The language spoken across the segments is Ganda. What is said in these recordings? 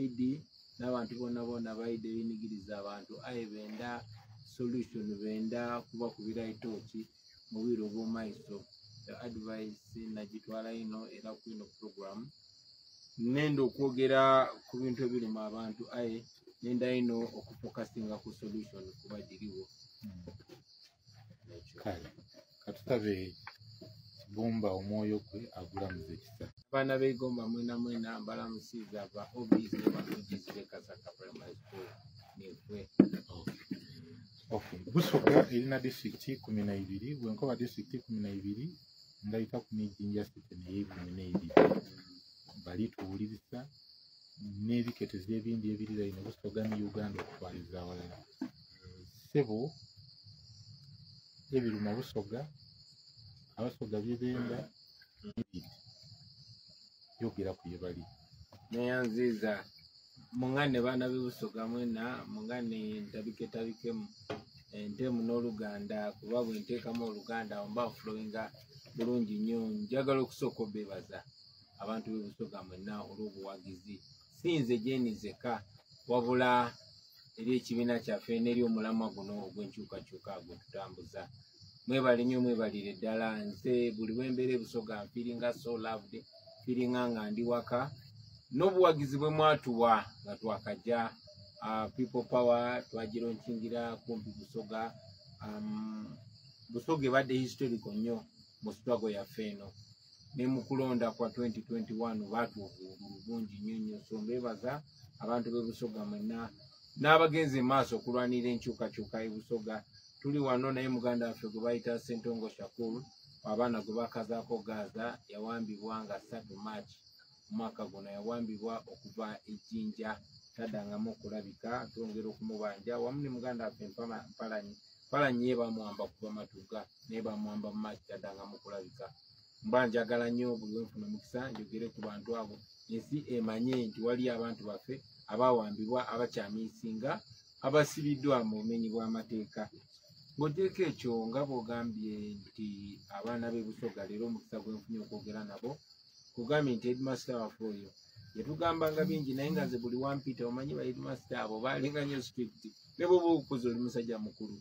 ID n'abantu bonna bayidde binyigiriza abantu aye benda solution benda kuba kubira itoki mu biro bw'omaiso advice nagitwala ino era ku ino program nenda okwogera ku bintu ebiri mu abantu aye nenda ino okufocusinga ku solution kuba diriwo kale katutabe bomba omwoyo gwe agulamuze kisa abaana b'egomba mwena mbalamusiza aba obis ne bamugizi b'Kasaka primary school nefwe Busoga erina district 12 bwenkoba district 12 ndayita ku Mijinja City naye 12 bali tuwuliriza n'ebiketezi ebindi ebirira ino Busoga ne Uganda okutwaliza awalala sebo ebiruma Busoga abasoga byebenda yogera ku yebali neyanziza mungane baana b'Busoga mwena mungane ntabikemu entemu n'Oluganda kuba bwe nteekamu Oluganda mba flowinga bulungi nnyo njagala okusooka obeebaza abantu b'Busoga mwena olw'obuwagizi sinze gyenizeka wabula eri ekibiina kyaffe n'eri omulamwa guno ogw'enkyukakyuka gwe tutambuza mwebali nnyo mwebalire ddala nze buli bwembeera Busoga mfiringa so loved firinga nga ndi waka n'obuwagizi bwe mwatuwa nga twakajja people power twagironkingira kumpi Busoga Busoga ebadde historical nnyo mu struggle yaffe eno ne mu kulonda kwa 2021 baatuwa obululu bungi nnyo so mbeebaza abantu b'e Busoga mwenna n'abagenzi maaso okulwanira enkyukakyuka e Busoga tuli wano naye muganda waffe gwe bayita Ssentongo Shakur abaana gwe bakazaako Gaza yawambibwa nga 3 March omwaka guno yawambibwa okuva ejjinja taddangamu okulabika twongera okumubanja wamu ne muganda waffe Mpalanyi ye bamwamba kuva Matuga naye bamwamba mu March taddangamu okulabika mba njagala nnyo buli wenfuna omukisa njogere ku bantu abo ensi emanye nti wali abantu baffe abawambibwa abakyamiisinga abasibiddwa mu bumenyi bw'amateeka ng'oteeka ekyo nga bw'ogambye nti abaana b'e Busoga leero omukisa gwenfunye okwogera nabo kugambye nti headmaster waffe oyo yatugambanga bingi naye nga nze buli wampita omanyi ba headmaster abo baalinga nnyo strict ne bw'oba okukoze oli musajja mukulu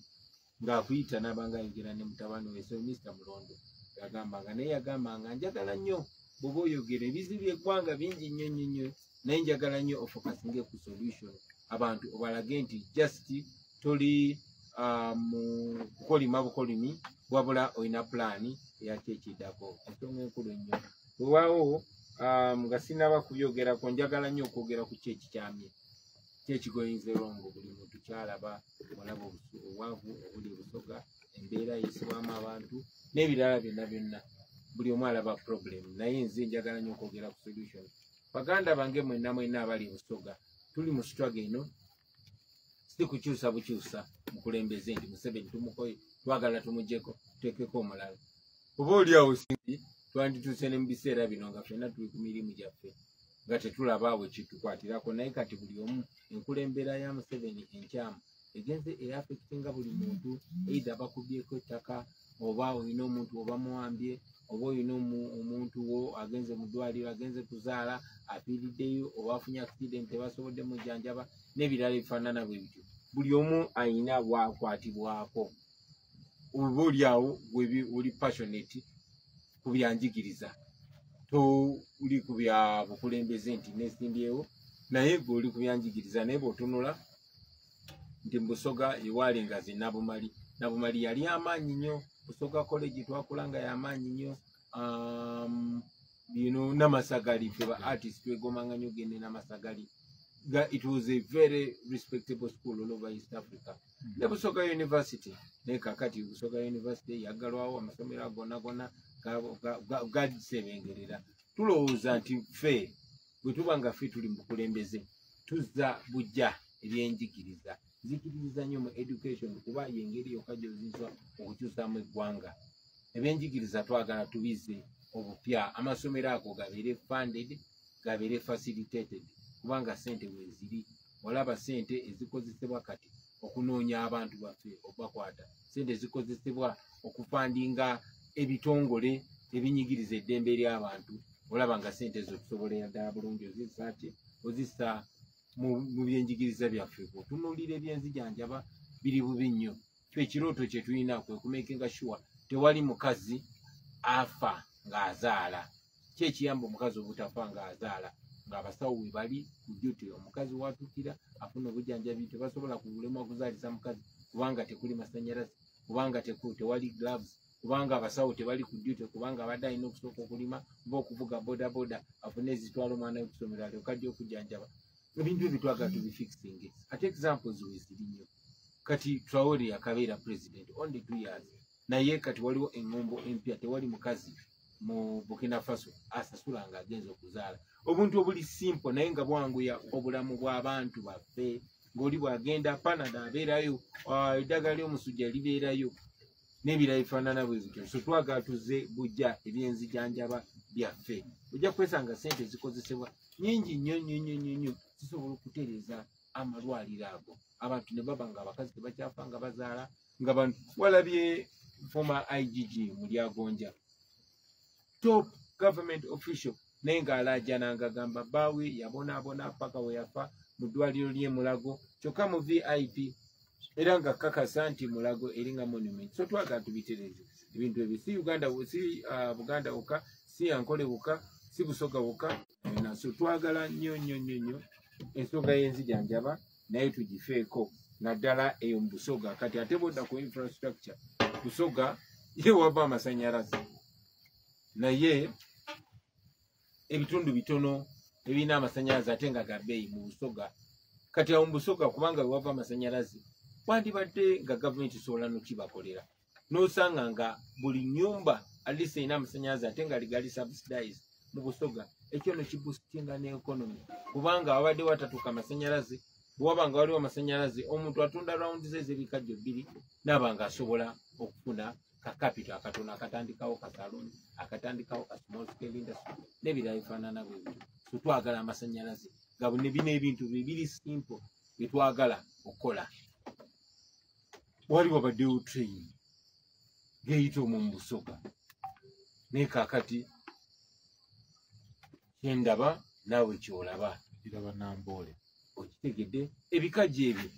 ng'akuyita n'abanga ayogera ne mutabani we so Mr. Mulondo yagambanga naye yagambanga njagala nnyo bw'oba oyogera ebizibu eggwanga bingi nnyo naye njagala nnyo ofokasinge ku solution abantu obalage nti just toli mu kukolima bukolimi wabula olina pulaani eyakyekiddako ensonga enkulu ennyo wewaawo nga sinaba kubyogerako njagala nnyo okwogera ku kyekikyamye kyekigoyinze rongo buli muntu kyalaba olaba obwavu obuli Busoga embeera yisibwamu abantu n'ebirala byonna buli omu alaba problem naye nze njagala nnyo okwogera ku solution baganda bange mwenna abali Busoga tuli mu struggle eno si kukyusa bukyusa mukulembeze nti Museveni tumukoye twagala tumuggyeko tuteekeko omulala oba oli awo sinzi twandituuse ne mu biseera bino nga ffenna tuli ku mirimu gyaffe nga tetulaba bwe kitukwatirako naye kati buli omu enkulembera ya Museveni enkyamu egenze eyafekitinga buli muntu either bakubyeko ettaka oba olina omuntu oba muwambye oba olina omuntu wo agenze mu ddwaliro agenze kuzaala afiiriddeyo oba afunye accident tebasobodde mujjanjaba n'ebirala ebifaanana bwe bityo buli omu ayina bwakwatibwako oba oli awo oli passionate ku byanjigiriza toli ku bya bukulembeze nti nesimbyewo naye gwe oli ku byanjigiriza naye bw'otunula nti Busoga ewalenga ze Nabumali yali amaanyi nnyo Busoga college twakula nga y'amaanyi nnyo Namasagali ffe ba artist twegomanga nnyo gende Namasagali it was a very respectable school all over East Africa ne Busoga University naye kakati Busoga University yaggalwawo amasomero gonna gasebengerera tulowooza nti ffe bwe tuba nga ffe tuli mu bukulembeze tuzza bujja ebyenjigiriza nzikiririza nnyo mu education kuba yengeri yokka gy'oziizwa okukyusamu eggwanga ebyenjigiriza twagala tubize obupya amasomero ago gabeere funded gabeere facilitated kubanga ssente weeziri olaba ssente ezikozesebwa kati okunoonya abantu baffe obakwata ssente zikozesebwa okufandinga ebitongole ebinyigiriza eddembe ly'abantu olaba nga ssente zo tusobolera ddala bulungi ozissa mu byenjigiriza byaffe bw'otunuulira ebyenzijanjaba biri bubi nnyo. Ffe ekirooto kye tulina kwe kumakinga sure tewali mukazi afa ng'azaala. Ki ekiyamba omukazi obutafa ng'azaala? Ng'abasawo we bali ku duty, omukazi watuukira afuna obujjanjabi. Tebasobola kulemwa kuzaalisa mukazi kubanga tekuli masannyalaze, kubanga tewali gloves, kubanga abasawo tebali ku duty, kubanga abadde alina okusooka okulima oba okuvuga bodaboda afune ezitwala omwana we kusomero alyoka ajja okujjanjaba. Ebintu ebyo twagala tubifixinge. Ate examples we ziri nnyo. Kati Traore yakabeera president only 2 years, naye kati waliwo eŋŋombo empya, tewali mukazi mu Burkina Faso asasula ng'agenza okuzaala. Obuntu obuli simple naye nga bwanguya obulamu bw'abantu baffe. Ng'oli bw'agenda Panada abeerayo, eddagala ly'omusujja libeerayo, n'ebirala bifaanana bwe bityo. So twagala tuzze bujja ebyenzijanjaba byaffe. Ojja kwesanga ssente zikozesebwa nnyingi nnyo zisobola okutereeza amalwaliro ago. Abantu ne baba ng'abakazi tebakyafa nga bazaala nga bantu. Walabye former IGG Mulyagonja, top government official, naye ng'alaajana ng'agamba bbaawe yabonaabona paka we yafa mu ddwaliro ly'e Mulago, kyokka mu VIP, era nga kakasa nti Mulago eringa monument. So twagala tubitereeze ebintu ebyo. Si Buganda wokka, si Ankole wokka, si Busoga wokka. So twagala nnyo ensonga y'enzijanjaba naye tugifeeko naddala eyo mu Busoga. Kati ate bodda ku infrastructure, Busoga ye wava amasannyalaze, naye ebitundu bitono ebirina amasannyalaze ate nga ga bbeeyi mu Busoga. Kati awo mu Busoga kubanga wava amasannyalaze, wandibadde nga gavumenti sobola n'okibakolera n'osanga nga buli nnyumba alisi erina amasannyalaze ate nga ligali subsidize mu Busoga. Ekyo no kibusitinga ne economy, kubanga wabadde watatuuka amasannyalaze. Bw'waba nga waliwo amasannyalaze, omuntu atunda rawundi ze ez'ebikajjo 2 n'aba ng'asobola okufuna ka capital akatono, akatandikawo ka salon, akatandikawo ka small scale industry n'ebirala bifaanana bwe bityo. So twagala amasannyalaze gabune bino ebintu bibiri simple bye twagala okukola. Wali wabaddewo train ng'eyita omwo mu Busoga, naye kaakati kyendaba naawe kyolaba kiraba Namboole. Okitegedde ebikajjo ebyo.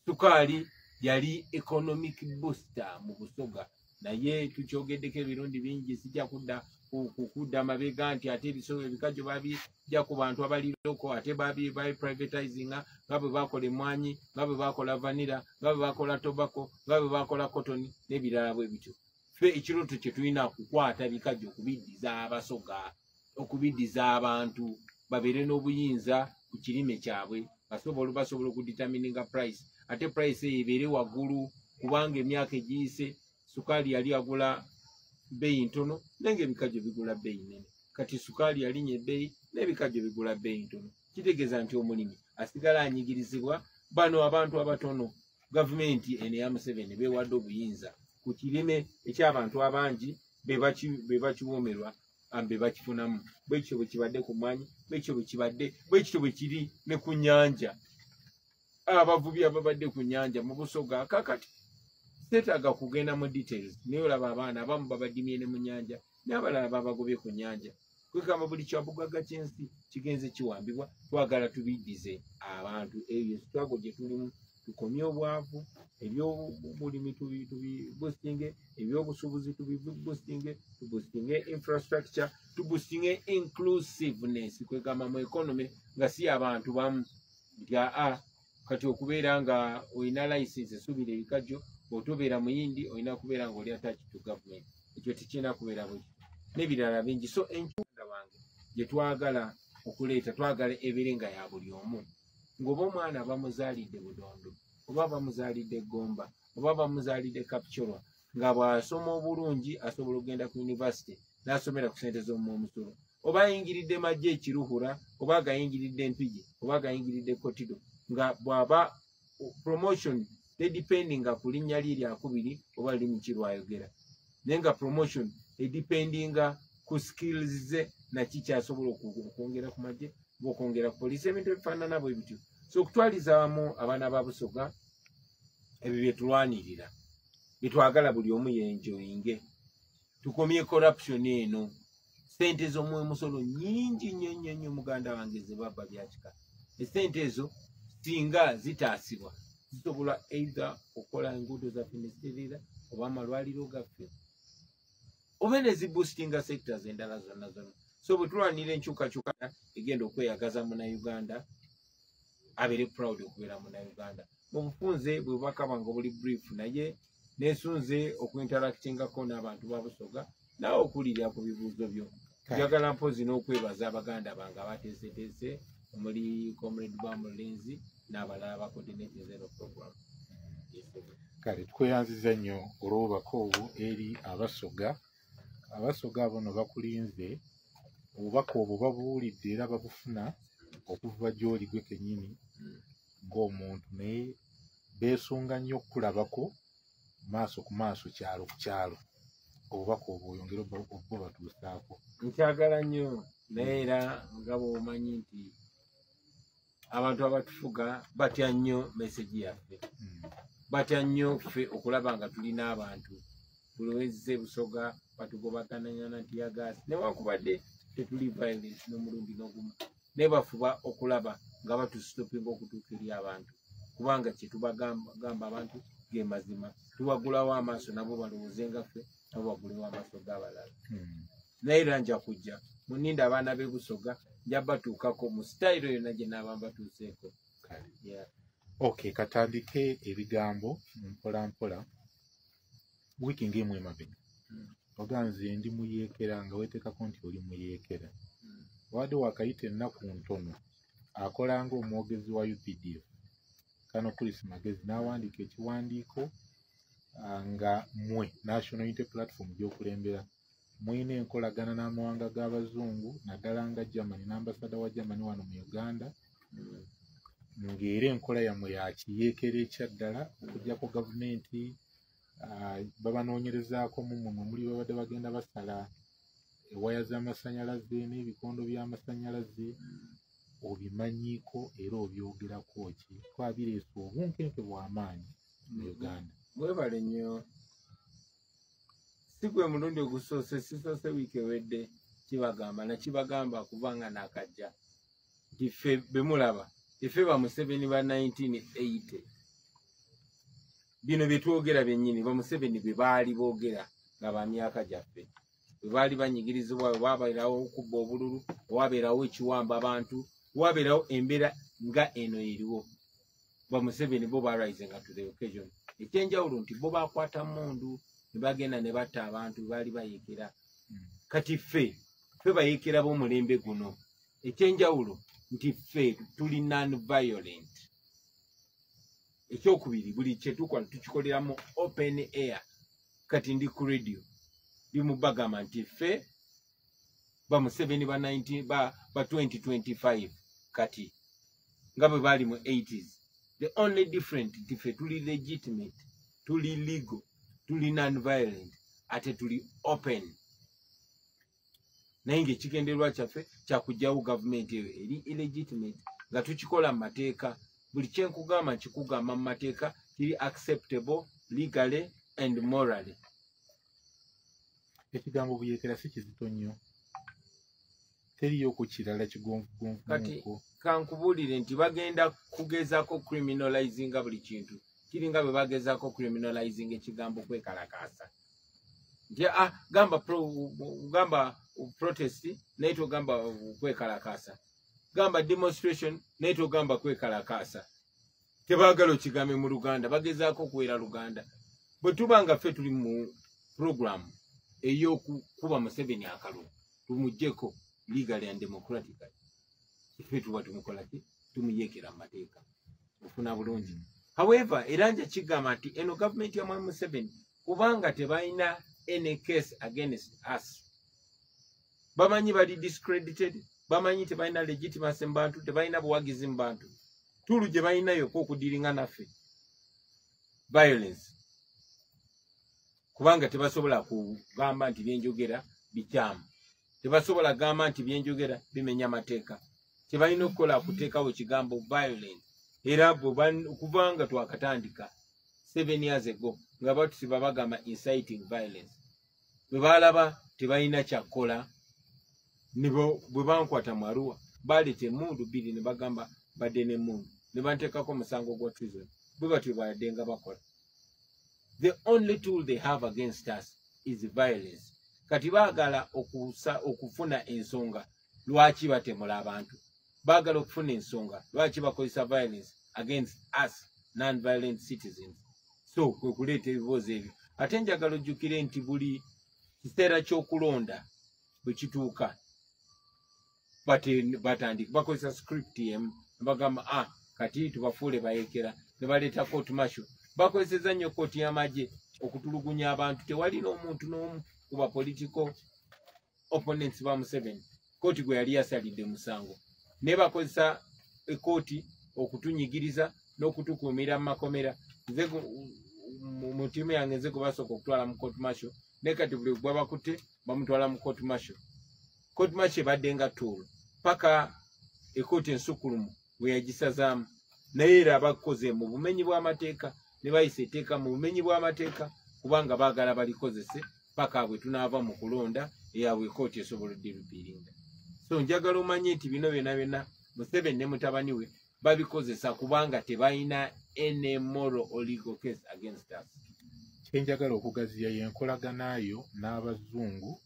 Sukaali yali economic booster mu Busoga, naye tukyogeddeko ebirundi bingi. Sijja kudda mabega nti ate ebikajjo babijja ku bantu abaliroko, ate babi privatizinga nga bwe bakola emmwanyi, nga bwe bakola vanilla, nga bwe bakola tobacco, nga bwe bakola cotton n'ebirala bwe bityo. Ffe ekirooto kye tulina kukwata bikajjo okubiddiza Abasoga, okubiddiza abantu babeere n'obuyinza ku kirime kyabwe, basobola okuditamininga price, ate price eyo ebeere waggulu, kubanga emyaka egiyise sukaali yali agula bbeeyi ntono naye ng'ebikajjo bigula bbeeyi nene. Kati sukaali yalinnya ebbeeyi n'ebikajjo bigula bbeeyi ntono. Kitegeeza nti omulimi asigala anyigirizibwa. Bano abantu abatono, gavumenti eno eya Museveni beewadde obuyinza ku kirime eky'abantu abangi be bakiwoomerwa, be bakifunamu. Bwe kityo bwe kibadde ku mmwanyi, bwe kityo bwe kiri ne ku nnyanja. Abavubi ababadde ku nnyanja mu Busoga kakati seetaaga kugenda mu details, naye olaba abaana abamu babadimye ne mu nnyanja n'abalala babagobye ku nnyanja. Kwegamba buli kyabugaga ky'ensi kigenze kiwambibwa. Twagala tubiddize abantu ebyo sitwago gye tulimu, tukomye obwavu, ebyobulimi tubiboostinge, ebyobusuubuzi tubiboostinge, tuboostinge infrastructure, tuboostinge inclusiveness, kwegamba mu economy nga si abantu bamu nti kati okubeera nga olina license esubira ebikajjo, bw'otobeera muyindi olina kubeera nga oli attached to government. Ekyo tekirina kubeera bwe n'ebirala bingi. So enkyunda wange gye twagala okuleeta, twagala ebeere nga ya buli omu. Ng'oba omwana bamuzaalidde Budondo, oba bamuzaalidde Gomba, oba bamuzaalidde Kapchorwa, nga bw'asoma obulungi asobola okugenda ku university n'asomera ku ssente z'omumusolo, oba ayingiridde Magye Kiruhura, oba agayingiridde Mpigi, oba agayingiridde Kotido, nga bw'aba promotion tedipendinga ku linnya lye lyakubiri oba liri mu kirwayogera, naye nga promotion edipendinga ku skills ze naki kyasobola okwongera ku Magye oba okwongera ku poliisi, ebintu ebifaanana bwe bityo. So okutwaliza awamu abaana ba Busoga, ebyo bye tulwanirira, bye twagala buli omu yenjoyinge. Tukomye corruption eno. Ssente z'omumusolo nnyingi nnyo muganda wange ze babba byakika. Essente ezo singa zitaasibwa zisobola either okukola enguudo zaffe ne ziterera oba amalwaliro gaffe oba ne ziboostinga sectors endala zonna zonna. So bwe tulwanira enkyukakyuka egenda okweyagaza Munnayuganda abeere proud okubeera Munnayuganda. Mu bufunze bwe bubaka bwange obuli brief naye nesunze okuinteractingako n'abantu ba Busoga nawe okuwulira ku bibuuzo byo. Njagala mpozi n'okwebaza abaganda bange abateeseteese omuli Comrade Bamulenzi n'abalala ba coordinate zero program. Kale tukweyanziza nnyo olw'obubaka obwo eri Abasoga. Abasoga abo no bakulinze obubaka obwo babuwulidde era babufuna okuva gy'oli gwe kennyini ng'omuntu, naye beesunga nnyo okulabako maaso ku maaso, kyalo ku kyalo, obubaka obwo oyongere obwo batuusaako. Nkyagala nnyo naye era nga bw'omanyi nti abantu abatufuga batya nnyo meseji yaffe, batya nnyo ffe okulaba nga tulina abantu buli wezze Busoga batugobagananya ntiyagaasi newankubadde tetuli violence n'omulundi n'ogumu, naye bafuba okulaba nga batusitopinga okutuuka eri abantu kubanga kye tubagamba abantu ge mazima. Tubagulawo amaaso nabo balowooze nga ffe nabo bagulewo amaaso g'abalala. Naye era nja kujja muninde abaana b'e Busoga nja batuukako mu sitayiro yonna gye naaba mbatuuseeko. Okay, katandike ebigambo mpola mpola. Wiiki ng'emu emabega oganze ndi muyeekera nga weeteekako nti oli muyeekera. Wadde wakayita ennaku ntono akola ng'omwogezi wa UPDF Kano Chris Magezi n'awandiika ekiwandiiko nga mmwe National Unity Platform gy'okulembera muyina enkolagana n'amawanga g'abazungu naddala nga Germany n'ambasada wa Germany wano mu Uganda, ng'era enkola yammwe yakiyeekera ekyaddala okugyako gavumenti babanoonyerezaako mumwe muli babadde bagenda basala ewaya z'amasannyalaze n'ebikondo by'amasannyalaze. Obimanyiiko era obyogerako ki? Twabireese obunkenke bw'amaanyi mu Uganda. Mwebale nnyo. Si gwe mulundi ogusoose, sisoose wiiki ewedde kibagamba nakibagamba kubanga nakajja nti ffe be mulaba effe ba Museveni ba 1980 bino bye twogera byennyini ba Museveni bye baali boogera nga ba myaka gyaffe bwe baali banyigirizibwa, bwe wabeerawo okubba obululu, wabeerawo ekiwamba abantu, wabeerawo embeera nga eno eriwo. Ba Museveni bo barisinga to the occasion. Ekyenjawulo nti bo bakwata mundu ne bagenda ne batta abantu baali bayeekera. Kati ffe bayeekera b'omulembe guno. Ekyenjawulo nti ffe tuli non-violent. Ekyokubiri buli kye tukola tukikolera mu open air. Kati ndi ku radio bimubagamba nti ffe ba Museveni ba 2025 kati nga bwe baali mu 80s. The only different nti ffe tuli legitimate, tuli legal, tuli non-violent, ate tuli open. Naye ng'ekigendererwa kyaffe kyakugyawo gavumenti eyo eri illegitimate nga tukikola mu mateeka. Buli kyenkugamba nkikugamba mu mateeka kiri acceptable legally and morally. Ekigambo buyeekera si kizito nnyo. Teriyo ku kirala kigonvugonvu. Kati kankubuulire nti bagenda kugezaako criminalizinga buli kintu. Kiri nga bwe bagezaako criminalizing ekigambo kwekalakaasa. Nti gamba protest naye togamba kwekalakaasa. Gamba demonstration naye togamba kwekalakaasa. Tebaagala okigambe mu Luganda, bagezaako okuwera Luganda. Bwe tuba nga ffe tuli mu program ey'okukuba Museveni akalulu tumuggyeko legally and democratically. Ffe tuba tumukola ki? Tumuyeekera mu mateeka. Ofuna bulungi. However, era nja kigamba nti eno gavumenti ya Mwami Museveni kubanga tebalina any case against us. Bamanyi bali discredited, bamanyi tebalina legitimacy mu bantu, tebalina buwagizi mu bantu. Tulu gye balinayo okudiringa naffe violence. Kubanga tebasobola kugamba nti byenjogera bikyamu. Tebasobola gamba nti byenjogera bimenya mateeka. Tebalina okukola kuteekawo ekigambo violence. Era kubanga twakatandika 7 years ago nga batusiba bagamba inciting violence. Bwe balaba tebalina kyakola nibo bwe bankwata mu Arua baleeta emmundu bbiri ne bagamba badde ne mundu ne banteekako omusango gwa treason bwe batyo badde nga bakola. The only tool they have against us is violence. Kati baagala okufuna ensonga lwaki batemula abantu, baagala okufuna ensonga lwaki bakozesa violence against us non-violent citizens. So kwe kuleeta ebibuuzo ebyo. Ate njagala ojjukire nti buli kiseera ky'okulonda bwe kituuka batandika bakozesa script emu bagamba kati tubafuule bayekera ne baleeta court martial. Bakozeseza nnyo kooti y'amagye okutulugunya abantu. Tewali n'omuntu n'omu ku ba political opponents ba Museveni kooti gwe yali yasalidde musango, ne bakozesa ekooti okutunyigiriza n'okutukuumira mu makomera. Nze mu ttiimu yange nze kubasooka okutwala mu court martial, ne kati buli gwe bakutte bamutwala mu court martial. Court martial ebadde nga ttuulu paka ekooti ensukulumu bwe yagisazaamu, naye era bakoze mu bumenyi bw'amateeka ne bayisa etteeka mu bumenyi bw'amateeka kubanga baagala balikozese paka bwe tunaava mu kulonda eyaabwe ekooti esobola oddirupiiringa. So njagala omanye nti bino byonna byonna Museveni ne mutabani we babikozesa kubanga tebalina any moral or legal case against us. Kyenjagala okugaziya y'enkolaganayo n'abazungu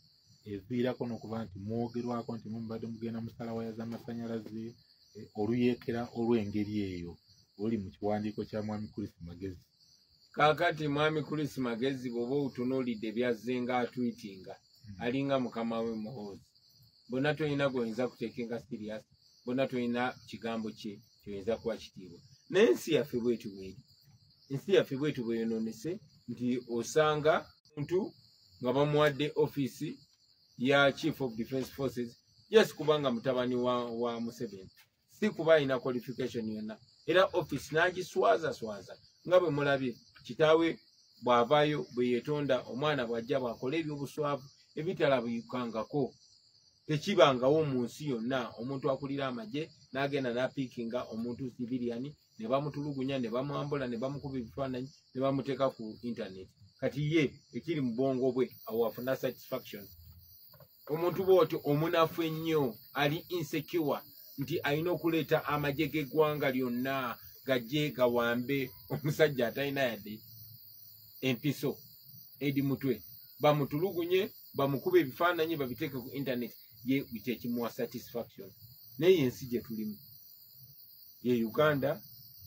eviirako n'okuba nti mwogerwako nti mubadde mugenda musala waya z'amasannyalaze oluyeekera olw'engeri eyo oli mu kiwandiiko kya Mwami Chris Magezi. Kaakati Mwami Chris Magezi bw'oba otunuulidde byazze nga atwitinga alinga mukama we Muhoozi. Bonna tolina gwoyinza kuteekenga serious, bonna tolina kigambo kye kyoyinza kuba kitiibwa. Naye ensi yaffe bwetu bweri, ensi yaffe bwetu bweyonoonese nti osanga muntu nga bamuwadde ofiisi ya Chief of Defence Forces just kubanga mutabani wa Museveni, si kuba alina qualification yonna, era ofiisi n'agiswaza nga bwe mulabye kitaawe bw'avaayo bwe yeetonda omwana bw'ajja bw'akola ebyobuswavu ebitalabikangako. Tekibangawo mu nsi yonna omuntu akulira amagye n'agenda n'apiikinga omuntu civilian ne bamutulugunya ne bamwambula ne bamukuba ebifaananyi ne bamuteeka ku internet. Kati ye ekiri mu bwongo bwe awo afuna satisfaction. Omuntu bw'otyo omunafu ennyo ali insecure nti alina okuleeta amagye g'eggwanga lyonna gajje gawambe omusajja atalina yadde empiso edi mutwe, bamutulugunye bamukuba ebifaananyi babiteeke ku internet, ye kyekimuwa satisfaction. Naye ensi gye tulimu ye Uganda,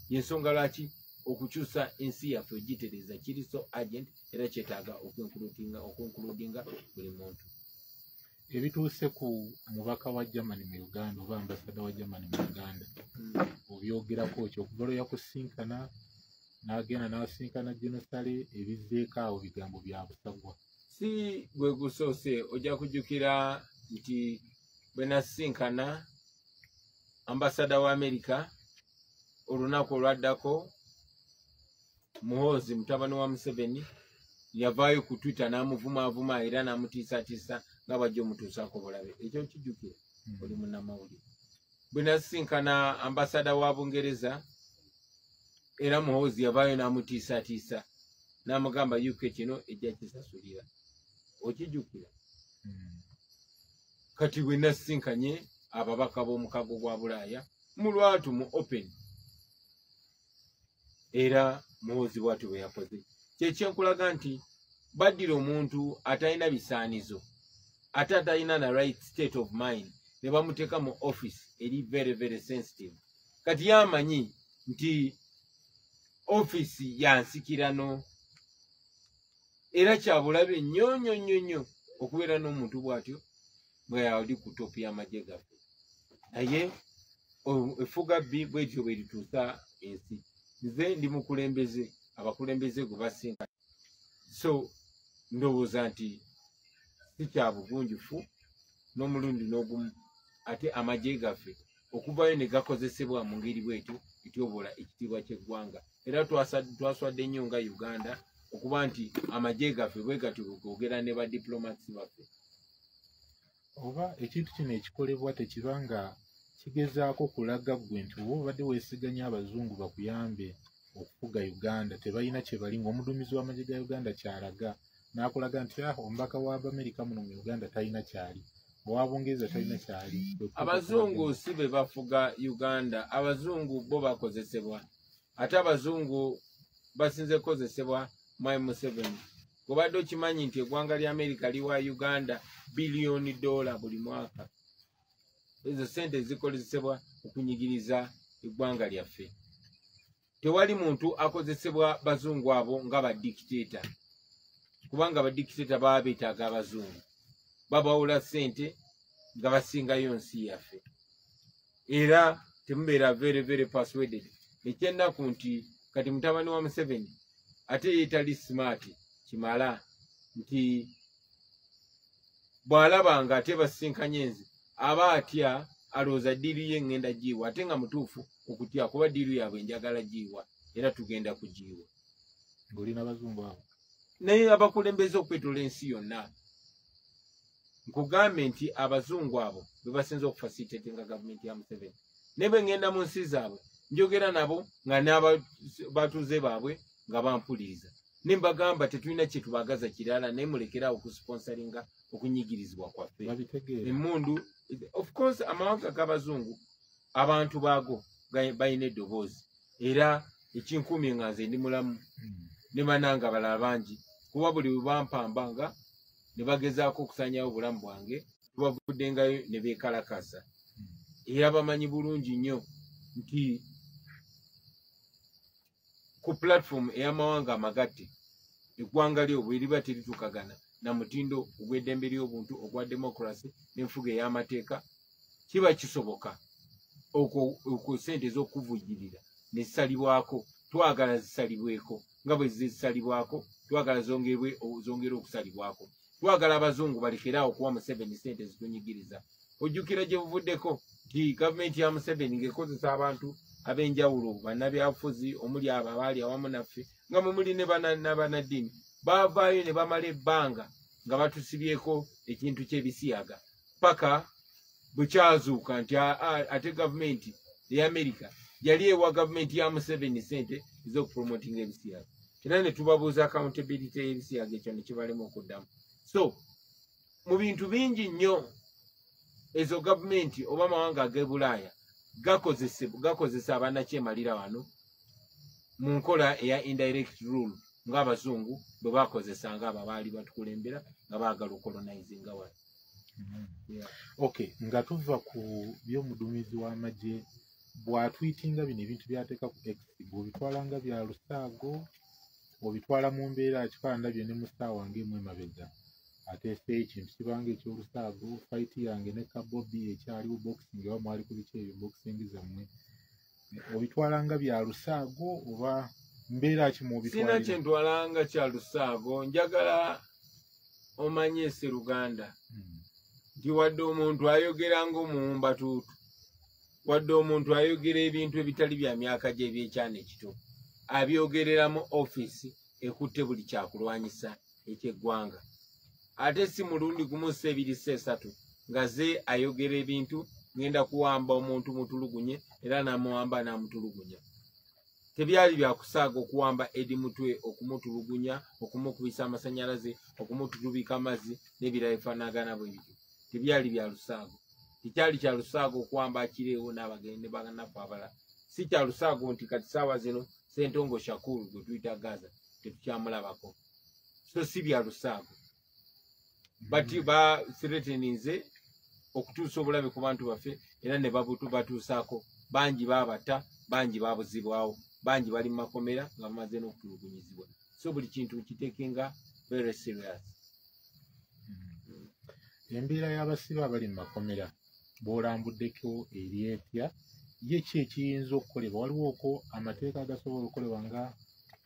y'ensonga lwaki okukyusa ensi yaffe ogitereeza kiri so agent era kyetaaga okwenkuludinga buli muntu. Ebituuse ku mubaka wa Germany mu Uganda oba ambasada wa Germany mu Uganda obyogerako ki okuva lwe yakusinkana n'agenda n'asinkana Genosale ebizzeeko awo bigambo bya busagwa? Si gwe gusoose, ojja kujjukira nti bwe nasinkana ambasada wa Amerika olunaku olwaddako, Muhoozi mutabani wa Museveni yavaayo ku Twitter n'amuvumaavuma era n'amutiisatiisa nga bajja omutuusaako bulabe. Ekyo kijjukira oli munnamawulire. Bwe nasinkana ambasada wa Bungereza era Muhoozi yavaayo n'amutiisatiisa n'amugamba UK kino ejja kisasulira. Okijjukira? Kati bwe nasinkanye ababaka b'omukago gwa Bulaaya mu lwatu mu open era Muhoozi bw'atyo bwe yakoze. Kyekyenkulaga nti baddira omuntu atalina bisaanizo ate atalina na right state of mind ne bamuteeka mu office eri very very sensitive. Kati yamanyi nti office yansikirano era kyabulabe nnyo okubeera n'omuntu bw'atyo bwe yali ku topi y'amagye gaffe. Naye efuga bbi bwetyo bwe lituusa ensi. Nze ndi mukulembeze, abakulembeze gwe basinga. So ndowooza nti si kya bugunjufu n'omulundi n'ogumu ate amagye gaffe okuvayo ne gakozesebwa mu ngeri bwetyo etyobola ekitiibwa ky'eggwanga. Era twaswadde nnyo nga Uganda okuba nti amagye gaffe bwe gatyo googera ne badiplomats baffe. Oba ekintu kino ekikolebwa tekiba nga kigezaako kulaga ggwe nti oba obadde weesiganya abazungu bakuyambe okufuga Uganda tebalina kye bali, ng'omuduumizi w'amagye ga Uganda kyalaga n'akulaga nti omubaka w'Amerika muno mu Uganda talina kyali. owabungereza talina kyali. Abazungu si be bafuga Uganda, abazungu bo bakozesebwa. Ate abazungu basinze kozesebwa Mwai Museveni. Obadde okimanyi nti eggwanga lya Amerika liwa Uganda $billion buli mwaka. Ezo sente zikozesebwa okunyigiriza eggwanga lyaffe. Tewali muntu akozesebwa bazungu abo nga ba dictator. Kubanga ba dictator baba beetaaga abazungu. Babawula sente nga basingayo nsi yaffe. Era temubeera very persuaded. Ekyennaku nti kati mutabani wa Museveni ate yeetali smart kimala nti bw'alabanga ate basinkanye nze aba atya alowooza ddiiru ye ngenda giiwa ate nga mutuufu okutya kuba ddiiru yaabwe njagala giiwa era tugenda kugiiwa. Ng'olina bazungu abo naye abakulembeze okwetola ensi yonna nkugambe nti abazungu abo be basinze okufasitatinga gavumenti ya Museveni. Ne bwe ngenda mu nsi zaabwe njogera nabo nga n'abatuuze baabwe nga bampuliriza. Ne mbagamba tetulina kye tubagaza kirala naye mulekerawo okusponsoringa okunyigirizibwa kwaffe. Emmundu of course amawanga g'abazungu abantu baago balina eddoboozi era ekinkuumye nga nze ndi mulamu ne bananga balala bangi kuba buli bwe bampambanga ne bagezaako okusanyawo obulamu bwange tubavuddengayo ne beekalakasa. Era bamanyi bulungi nnyo nti ku platform ey'amawanga amagatte eggwanga lyo bwe liba terituukagana na mutindo ogw'eddembe ly'obuntu ogwa democracy n'enfuga ey'amateeka kiba kisoboka okwo sente z'okuvujjirira ne zisalibwako twagala zisalibweko nga bwe zisalibwako twagala zongere okusalibwako. Twagala abazungu balekeraawo okuwa Museveni sente zitunyigiriza. Ojjukira gye buvuddeko nti gavumenti ya Museveni ng'ekozesa abantu ab'enjawulo bannabyabufuzi omuli abo abaali awamu naffe nga mwe muli ne bannaddiini baavaayo ne bamala ebbanga nga batusibyeko ekintu ky'ebisiyaga paka bwe kyazuuka nti ate gavumenti ey'Amerika yali ewa gavumenti ya Museveni sente ez'okupromotinga ebisiyaga. Era ne tubabuuza accountability y'ebisiyaga ekyo ne kibalema okuddamu. So mu bintu bingi nnyo ezo gavumenti oba amawanga ag'e Bulaaya gakozesa abannakyemalira wano mu nkola eya indirect rule ng'abazungu bwe bakozesanga abo abaali batukulembera nga baagala okolonizinga wano. Okay, nga tuva ku by'omuduumizi w'amagye bw'atwitinga bino ebintu byateeka ku X bw'obitwala nga bya lusaago obitwala mu mbeera kikala ndabye ne mu ssaawa ng'emu emabega ateeseeyo ekintu kibanga ekyolusaago fayiti yange ne Kabobi ekyaliwo boxing oba mwali ku biki ebyo boxing zammwe obitwala nga bya lusaago oba mbeera ki mw'obitwalira? Sina kye ntwalanga kya lusaago. Njagala omanye Sseruganda nti wadde omuntu ayogera ng'omuwumbatuutu wadde omuntu ayogera ebintu ebitali bya myaka gye ebyekyana ekito abyogerera mu ofiisi ekutte buli kyakulwanyisa eky'eggwanga. Ate si mulundi gumu 2 3 nga ze ayogera ebintu ngenda kuwamba omuntu mutulugunye era namuwamba namutulugunya. Tebyali bya kusaaga okuwamba Edi Mutwe okumutulugunya okumukubisa amasanyalaze okumutulubika amazzi n'ebirala ebifaanagana bwe bityo. Tebyali bya lusaago. Tekyali kya lusaago okuwamba akireewo n'abagende bagannaffe abalala. Si kya lusaago nti kati ssaawa zino Ssentongo Shakur gwe tuyita Gaza tetukyamulabako. So si bya lusaago. Bati basireteninze okutuusa obulabe ku bantu baffe era ne batuusaako. Bangi baabata, bangi baabuzibwawo, bangi bali mu makomera nga bamaze n'okutulugunyizibwa. So buli kintu kiteekenga very serious. Embeera y'abasibe abali mu makomera bw'olambuddeko eri etya ye ki ekiyinza okukolebwa? Waliwo okwo amateeka agasobola okukolebwa nga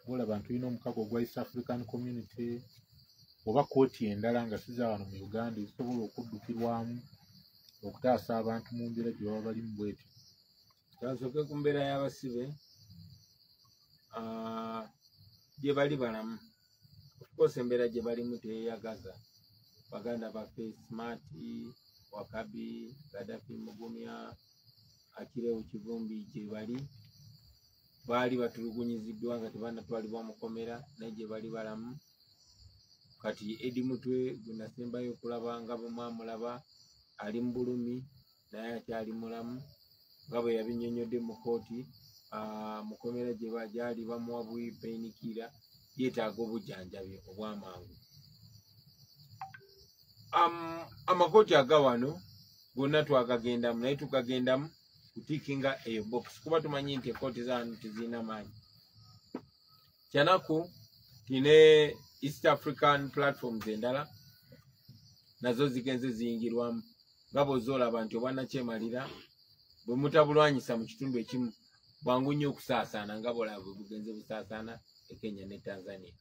olaba nti tulina omukago ogwa East African Community oba kooti endala nga siza wano mu Uganda ezisobola okuddukirwamu okutaasa abantu mu mbeera gye baba balimu bwetyo? Kasooke ku mbeera y'abasibe gye bali balamu. Of course embeera gye balimu teyeyagaza. Baganda baffe Smart, Wakabi, Gaddafi, Mugumya, Akireewo Kivumbi gye baali batulugunyiziddwa nga tebannatwalibwa mukomera naye gye bali balamu. Kati Edi Mutwe gwe nasembayo okulaba nga bwe mwamulaba ali mu bulumi naye akyali mulamu nga bwe yabinnyonnyodde mu kooti. Mukomera gye gyali bamuwa painkiller, yeetaaga obujjanjabi obw'amangu. Amakooti aga wano gonna twagagendamu naye tugagendamu kutiikinga eyo box kuba tumanyi nti ekooti zaano tezirina maanyi. Kyanaku tine East African platforms endala nazo zigenze ziyingirwamu nga bw'ozoolaba nti obwannakyemalira bwe mutabulwanyisa mu kitundu ekimu bwangu nnyo okusaasaana nga bw'olaba bwe bugenze busaasaana e Kenya ne Tanzania.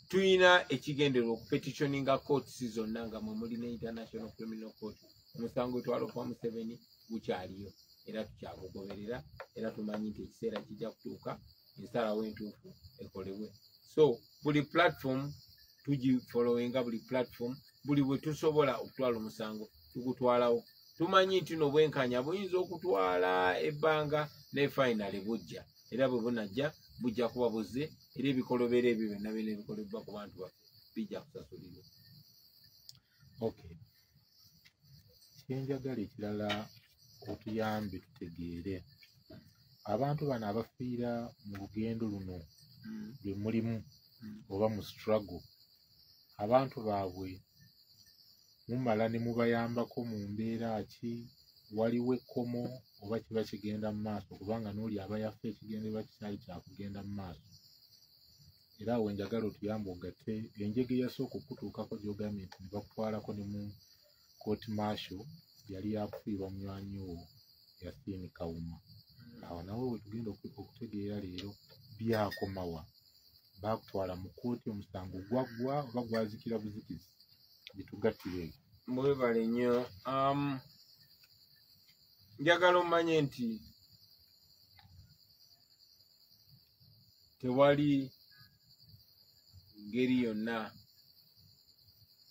Tuyina ekigendererwa okupetitioninga courts zonna nga mwe muli ne International Criminal Court. Omusango etwala okuva Museveni gukyaliyo era tukyagugoberera era tumanyi nti ekiseera kijja kutuuka ensalawo entuufu ekolebwe. So buli platform tugifollowinga, buli platform buli bwe tusobola okutwala omusango tugutwalawo. Tumanyi nti n'obwenkanya buyinza okutwala ebbanga ne finally bujja era bwe bunajja bujja kuba buzze era ebikolobera ebyo byonna byonna ebikolebwa ku bantu baffe bijja kusasulirwa. Okay. Kyenjagala ekirala otuyambe tutegeere abantu bano abafiira mu lugendo luno lwe mulimu oba mu struggle, abantu baabwe mumala ne mubayambako mu mbeera ki, waliwo ekkomo oba kiba kigenda mu maaso, kubanga n'oli aba yaffe ekigendererwa kikyali kyakugenda mu maaso. Era awo njagala otuyambe ogatte enjege eyasooka okutuukako gy'ogambye nti ne bakutwalako ne mu court martial yali yakufiirwa munywanyi wo Yasin Kawuma. Awo nawe we tugenda okutegeera leero byakomawa, bakutwala mu kooti omusango gwaggwa oba gwazikira buzikizi, bitugattire. Mwebale nnyo. Njagala omanye nti tewali ngeri yonna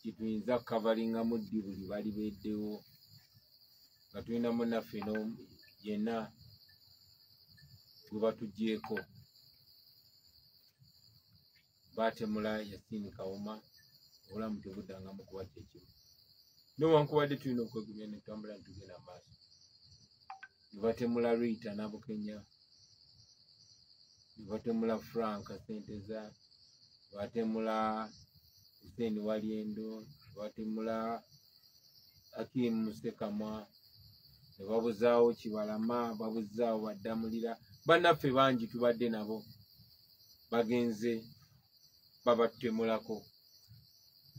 kituyinza kukavalinga muddi buli bali beddewo nga tulina munnaffe yenna gwe batuggyeko. Baatemula Yasin Kawuma, obulamu tebuddangamu kuba kyekimu. Newankubadde tulina okwegumya ne tutambula ne tugenda maaso. Ne batemula Rita Nabukenya, ne batemula Frank Senteza, ne batemula Hussein Walyendo, ne batemula Hakim Musekamwa, ne babuzaawo Kibalama, babuzaawo Baddamulira. Bannaffe bangi tubadde nabo bagenze babatemulako.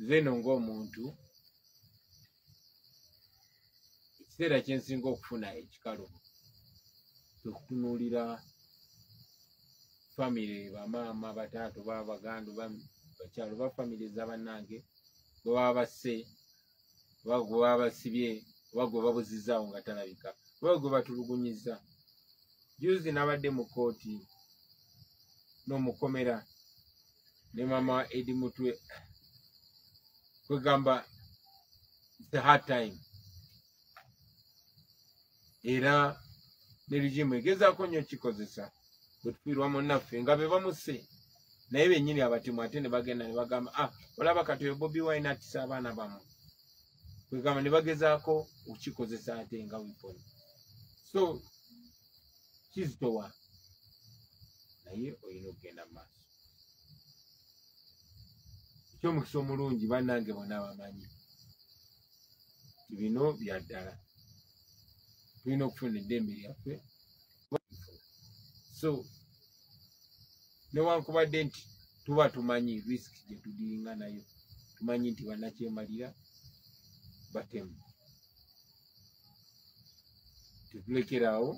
Zeno ng'omuntu ekiseera kyensinga okufuna ekikalubo okutunuulira famire, bamaama, bataato, baganda, bakyalo, bafamire z'abannange gwe baba basse oba gwe baba basibye oba gwe babuzizaawo nga talabika oba gwe batulugunyiza. Juzi nabadde mu kooti n'omukomera ne mama Edi Mutwe, kwegamba it's a hard time era ne regimu egezaako nnyo kikozesa bwe tufiirwa munnaffe nga be bamusse naye bennyini abatemu ate ne bagenda ne bagamba olaba kati oyo Bobi Wine atisa abaana bamu, kwegamba ne bagezaako okukikozesa ate nga wiponi. So kizitowa naye olina okugenda mu maaso. Ekyomukisa omulungi bannange bonna bamanyi ti bino bya ddala, tulina okufuna eddembe lyaffe. So newankubadde nti tuba tumanyi risiki gye tudiringa nayo, tumanyi nti bannakyemalira batemu, tetulekerawo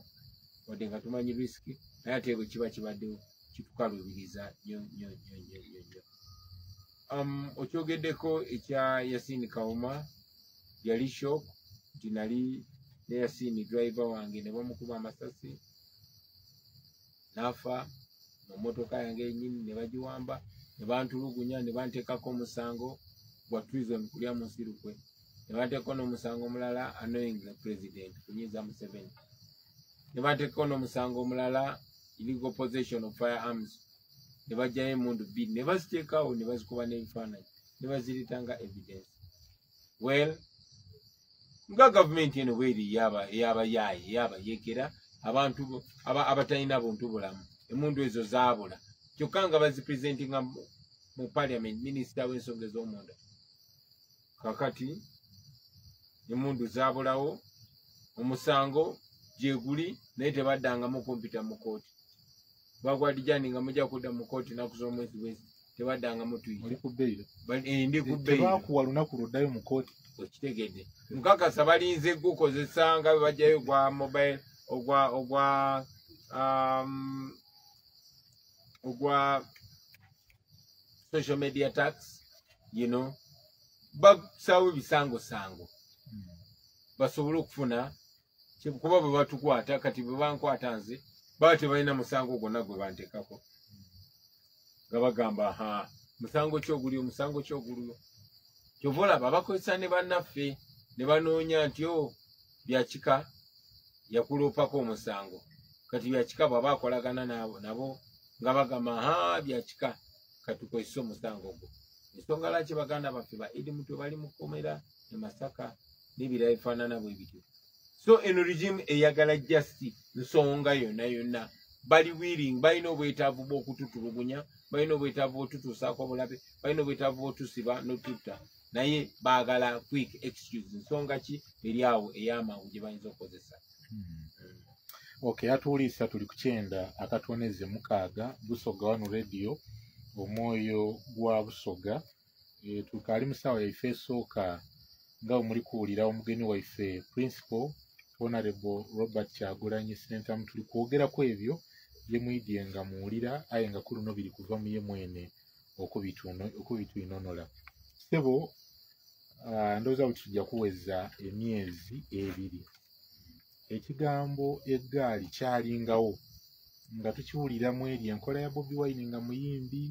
wadde nga tumanyi risiki, naye ate bwe kiba kibaddewo kitukalubiriza nnyo nnyo nnyo nnyo nnyo. Okyogeddeko ekya Yasin Kawuma yali shock nti nali ne Yasin driver wange ne bamukuba amasasi n'afa mu mmotoka yange yennyini, ne bagiwamba ne bantulugunya ne banteekako omusango gwa treason, kulya musirukwe, ne banteekako n'omusango omulala annoying the president, kunyiiza Museveni, ne banteekako n'omusango omulala illegal possession of firearms, ne bajjayo emundu bbiri ne baziteekaawo ne bazikuba n'ebifaananyi ne bazireeta nga evidence. Well, nga gavumenti eno bweri yaba yekera abantu abatalina buntu bulamu emundu ezo zaabula kyokka nga bazipresentinga mu parliament minisita w'ensonga ez'omunda kakati emundu zaabulawo omusango gyeguli naye tebaddangamu kumpita mu kooti bagwadijani nga mujja kudda mu kooti naku z'omwezi wezi tebaddangamu oli ku bbeiro ndi ku bbeiro tebakuwa lunaku lwoddayo mu kooti okitegedde mukakasa balinze gukozesa nga bwe bajjayo gwa mobile ogwa social media tax basawo ebisangosango basobole okufuna kuba bwe batukwata kati bwe bankwata nze baba tebalina musango gwonna gwe bantekako nga bagamba musango kyoguliyo kyova olaba bakozesa ne bannaffe ne banoonya nti byakika yakuloopako omusango kati byakika bwaba akolagana nabo nga bagamba byakika katukozesa omusango gwo ensonga lwaki baganda baffe ba Idi Mutwe bali mu kkomera e Masaka n'ebirala bifaanana bwe bityo so eno regime eyagala justi nsonga yonna bali willing balina obwetaavu bw'okututulugunya balina obwetaavu bw'otutuusaako obulabe balina obwetaavu bw'otusiba n'otutta naye baagala quick excuse nsonga ki eri awo ey'amangu gye bayinza okukozesa okay atuuliisa tuli ku 9:6 Busoga One Radio omwoyo gwa Busoga tukali mu ssaawa yaife esooka nga muri kuwulira omugenyi waife Principal Honorable Robert Kyagulanyi Sentamu tuli kwogeraku ebyo ye mwidye nga muwulira aye nga kuluno biri kuva mu ye mwene okubitwinonola sebo ndowooza bwe tujja kuweza emyezi 2 ekigambo eggaali kyalingawo nga tukiwuliramu eri enkola ya Bobi Wine nga muyimbi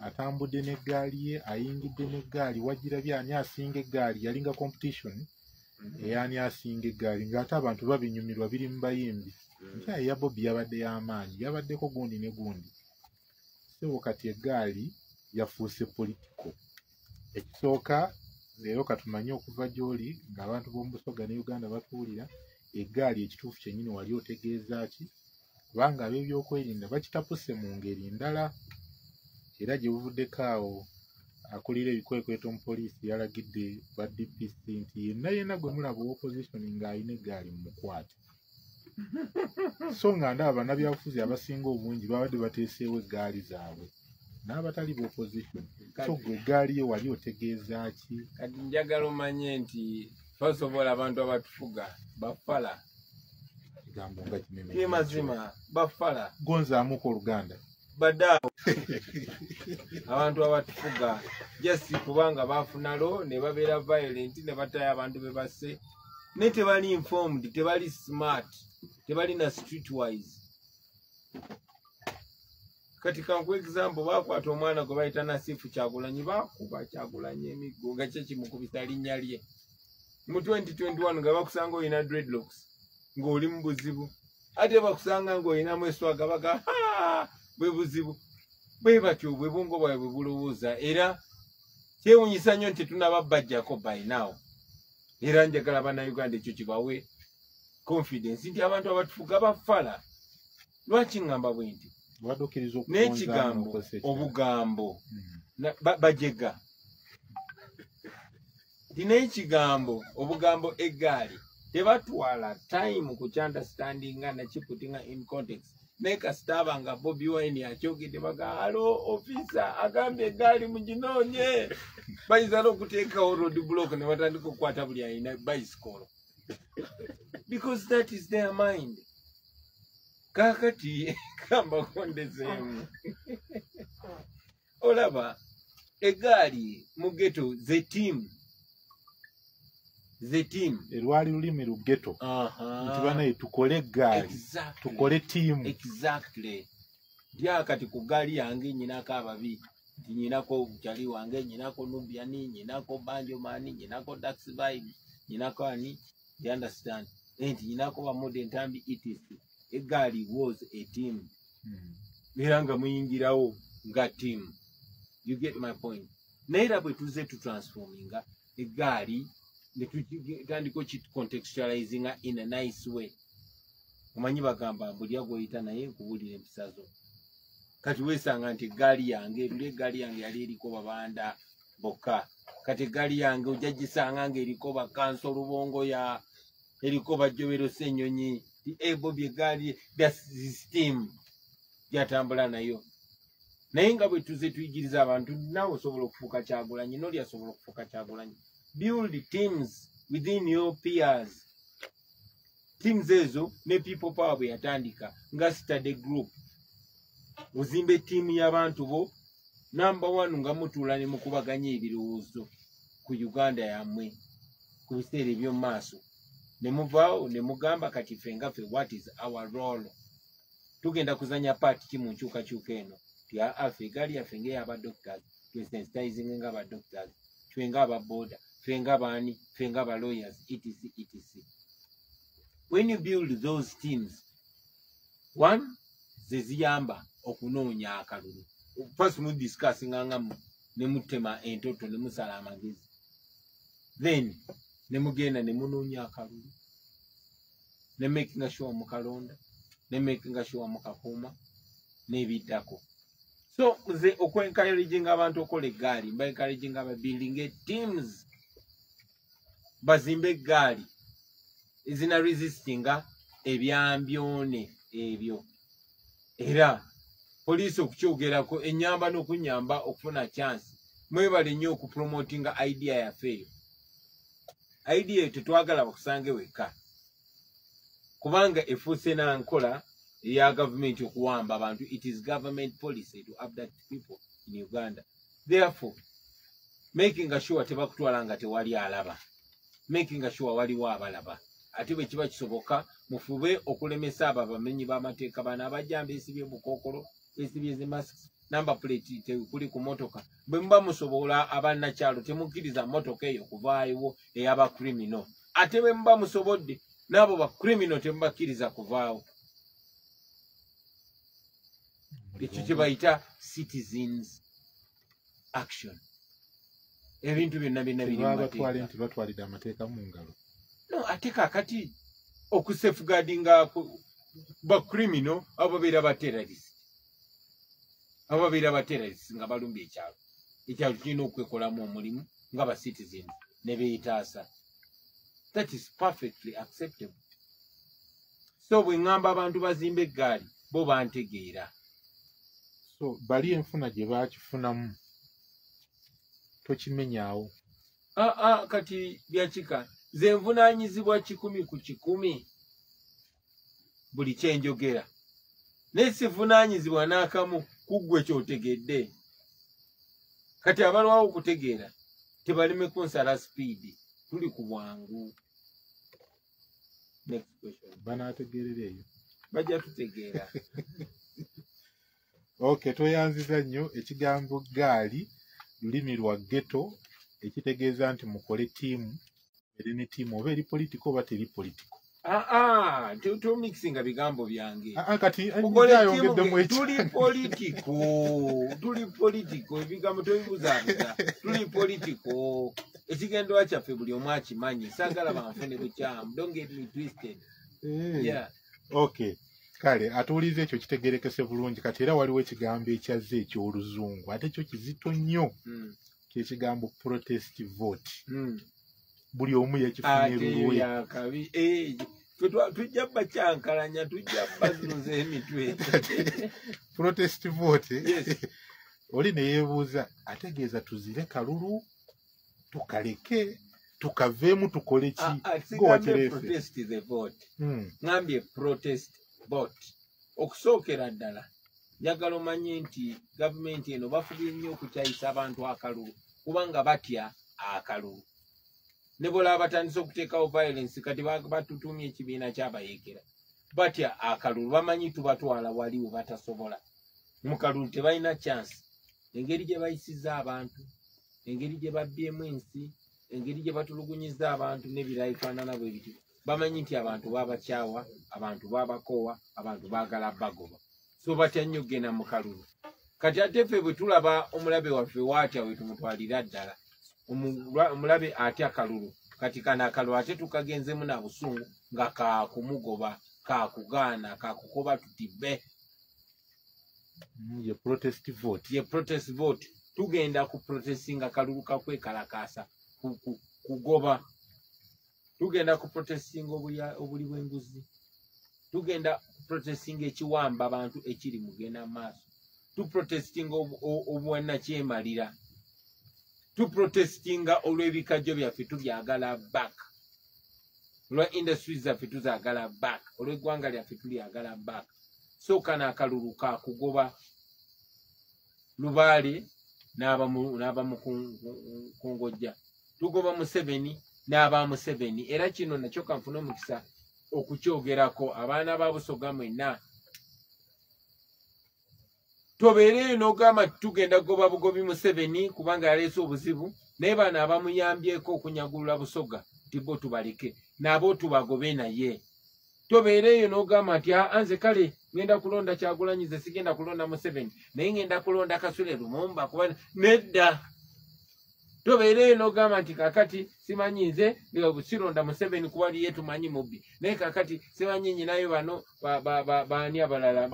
atambudde n'eggaali ye ayingidde n'eggaali wagirabye ani asinga eggaali yalinga competition eyani asinga eggaali ng'ate abantu babinyumirwa biri mu bayimbi nkyaye ya Bobi yabadde y'amaanyi yabaddeko gundi ne gundi sebo kati eggaali yafuuse politiko ekisooka leero katumanye okuva gy'oli ng'abantu b'omu Busoga ne Uganda batuwulira eggaali ekituufu kyennyini wali otegeeza ki kubanga ab'ebyokwerinda bakitapuse mu ngeri ndala era gye buvuddeko awo akulira ebikwekweto mu poliisi yalagidde ba DPC nti yenna gwe mulaba opposition ng'alina eggaali mu mukwate so nga ndaba bannabyabufuzi abasinga obungi babadde bateeseewo eggaali zaabwe n'abatali b'opposition so gwe eggaali ye wali otegeeza ki kati njagala omanye nti first of all abantu abatufuga bafala kigambo nga kinene mazima bafala gonzaamuko Oluganda badaawo abantu abatufuga just kubanga bafuna lo ne babeera violent ne batayo abantu be basse ne tebali informed tebali smart tebali na streetwise kati kanku example bakwata omwana gwe bayita Nasifu Kyagulanyi bakuba Kyagulanyi emiggo nga kye kimukubisa linnya lye mu 2021 nga bakusanga olina dreadlocks ng'oli mu buzibu ate bakusanga ng'olinamu eswaga baga bwe buzibu bwe batyo bwe bwongo bwawe bwe bulowooza era kyewuunyisa nnyo nti tunababajjako by now era njagala bannayuganda ekyo kibawe confidence nti abantu abatufuga bafala lwaki ngamba bwe nti n'ekigambo obugambo bajega nti n'ekigambo obugambo eggaali tebatwala time ku understanding and putting in context naye kasitaba nga Bobi Wine akyogedde baga halo officer agambye eggaali muginoonye bayinza n'okuteekawo road block ne batandika okukwata buli alina bicycle because that is their mind kakati kambakondezeemu olaba eggaali mu ghetto the team erwali lulimi lugeto nti banaye tukole eggaali tukole tiimu exactly lyakati ku ggaali yange nyinako ababi nti nyinako bukyali wange nyinako Nubiani nyinako Banjomani nyinako Daxvibe nyinako ani you understand nti nyinako Bamode Ntambi etc eggaali was a team era nga muyingirawo nga team you get my point naye era bwe tuze tutransforminga eggaali netutandika contextualizing in a nice way. Omanyi bagamba buli agoyita naye nkubuulira empisa zo. Kati weesanga nti eggaali yange luli eggaali yange yali eriko babanda bokka. Kati eggaali yange ojja gisanga ng'eriko bakanso lubongoya, eriko bajjobero ssennyonyi, ebo byeggaali bya system byatambula nayo. Naye nga bwe tuze tuyigiriza abantu naawe osobola okufuuka Kyagulanyi, n'oli asobola okufuuka Kyagulanyi. Build teams within your peers. Teams ezo ne people power bwe yatandika nga study group. Uzimbe tiimu y'abantu bo number 1 nga mutuula ne mukubaganya ebirowoozo ku Uganda yammwe ku biseera eby'omu maaso. Ne muvaawo ne mugamba kati ffe nga ffe what is our role. Tugenda kuzanya paati ki mu nkyukakyuka eno. Ffe eggaali yaffe ng'eyaba doctors, twesensitizing ng'aba doctors, ffe ng'aba boda, ffe ng'abaani, ffe ng'aba lawyers, etc. When you build those teams, one, ze ziyamba okunoonya akalulu. First mu discussing ngamu ne mutema entoto ne musala amagezi. Then ne mugenda ne munoonya akalulu. Ne making sure mukalonda, ne making sure mukakuuma n'ebiddako. So ze okwencouraging abantu okola eggaali, mba encouraging aba building teams. Bazimbe eggaali ezina resistinga ebyambyone ebyo. Era poliisi okukyogerako ennyamba n'okunyamba okufuna chance. Mwebale nnyo okupromotinga idea yaffe eyo. Idea eyo tetwagala bakusange wekka. Kubanga efuuse na nkola ya government okuwamba abantu. It is government policy to abduct people in Uganda. Therefore, making sure tebakutwala nga tewali alaba. Making sure waliwo abalaba. Ate bwe kiba kisoboka mufube okulemesa abo abamenyi b'amateeka bano abajjamba esibye bukookolo, esibye zi masks, number plate tekuli ku motoka. Bwe muba musobola abannakyalo temukkiriza motoka eyo kuvaayo ey'aba criminal. Ate bwe muba musobodde n'abo ba criminal temubakkiriza kuvaawo. Ekyo kye bayita citizens action. Ebintu byonna biri mu mateeka. Batwalira amateeka mu ngalo. No, ate kaakati okusafeguardinga ba criminal ababeera ba terrorist. Ababeera ba terrorist nga balumbye ekyalo. Ekyalo kirina okwekolamu omulimu nga ba citizens ne beetaasa. That is perfectly acceptable. So bwe ngamba abantu bazimba eggaali bo bantegeera. So bali enfuna gye baakifunamu tokimenyaawo. Kati byakika ze nvunaanyizibwa 100 ku 100 buli kyenjogera. Ne sivunaanyizibwa n'akamu kuggwe kyotegedde. Kati abalwawo okutegeera tebalime kunsala speed. Tuli ku bwangu. Next question. Banaategeerera eyo. Bajja tutegeera. Okay, toyanziza nnyo ekigambo gaali lulimi lwa ghetto ekitegeeza nti mukole tiimu. Eri ne tiimu oba eri politiko oba teri politiko. Tu mixinga bigambo byange. Kati ayongeddemu ekyo. Tuli politiko ebigambo tobibuzabuza. Tuli politiko. Ekigendwa kyaffe buli omu akimanyi. Saagala banfune bukyamu. Don't get me twisted. Yeah. Okay. Kale atuuliza ekyo kitegerekese bulungi kati era waliwo ekigambo ekyazze eky'oluzungu ate kyo kizito nnyo kyekigambo protest vote. Buli omu yakifunye lulwe. Tujja bakyankalanya tujja bazuza emitwe. Protest vote. Yes. Oli ne yeebuuza ategeeza tuzire kalulu tukaleke tukaveemu tukole ki protest the vote. Ngambye protest vote. Okusookera ddala njagala omanye nti gavumenti eno bafubye nnyo okukyayisa abantu akalulu kubanga batya akalulu. Ne bw'olaba batandise okuteekawo violence kati batutumye ekibiina ky'abayeekera. Batya akalulu bamanyi tubatwala waliwo batasobola. Mu kalulu tebalina chance. Engeri gye bayisiza abantu, engeri gye babbyemu ensi, engeri gye batulugunyiza abantu n'ebirala ebifaanana bwe bityo. Bamanyi nti abantu babakyawa, abantu babakoowa, abantu baagala bagoba. So batya nnyo genda mu kalulu. Kati ate ffe bwe tulaba omulabe waffe waatya we tumutwalira ddala. Omulabe atya kalulu kati kana akalulu ate tukagenzemu na busungu nga kakumugoba kakugaana kakukoba tutibbe ye protest vote. Ye protest vote. Tugenda ku protestinga kalulu kakwekalakaasa kugoba. Tugenda ku protestinga obuli bw'enguzi. Tugenda ku protestinga ekiwamba abantu ekiri mugenda maaso. Tu protestinga obwana kyemalira. Tu protestinga olw'ebikajjo byaffe tubyagala back. Olwa industries zaffe tuzaagala back. Olw'eggwanga lyaffe tulyagala back. So kana akalulu kakugoba Lubaale n'aba Mukongojja. Tugoba Museveni n'aba Museveni. Era kino nakyo kanfuna omukisa okukyogerako abaana ba Busoga mwenna. Tobeereyo n'ogamba tugenda kugoba bugobi Museveni kubanga yaleese obuzibu. Naye bano abamuyambyeko okunyagulula Busoga tibbo tubaleke. Nabo tubagobe naye. Tobeereyo n'ogamba nti anze kale ngenda kulonda Kyagulanyi ze sigenda kulonda Museveni naye ngenda kulonda Kasule Lumumba kuba nedda. Tobeereyo n'ogamba nti kakati simanyi nze sironda Museveni kuba liye tumanyi mubbi naye kakati simanyi nyinayo bano baani abalala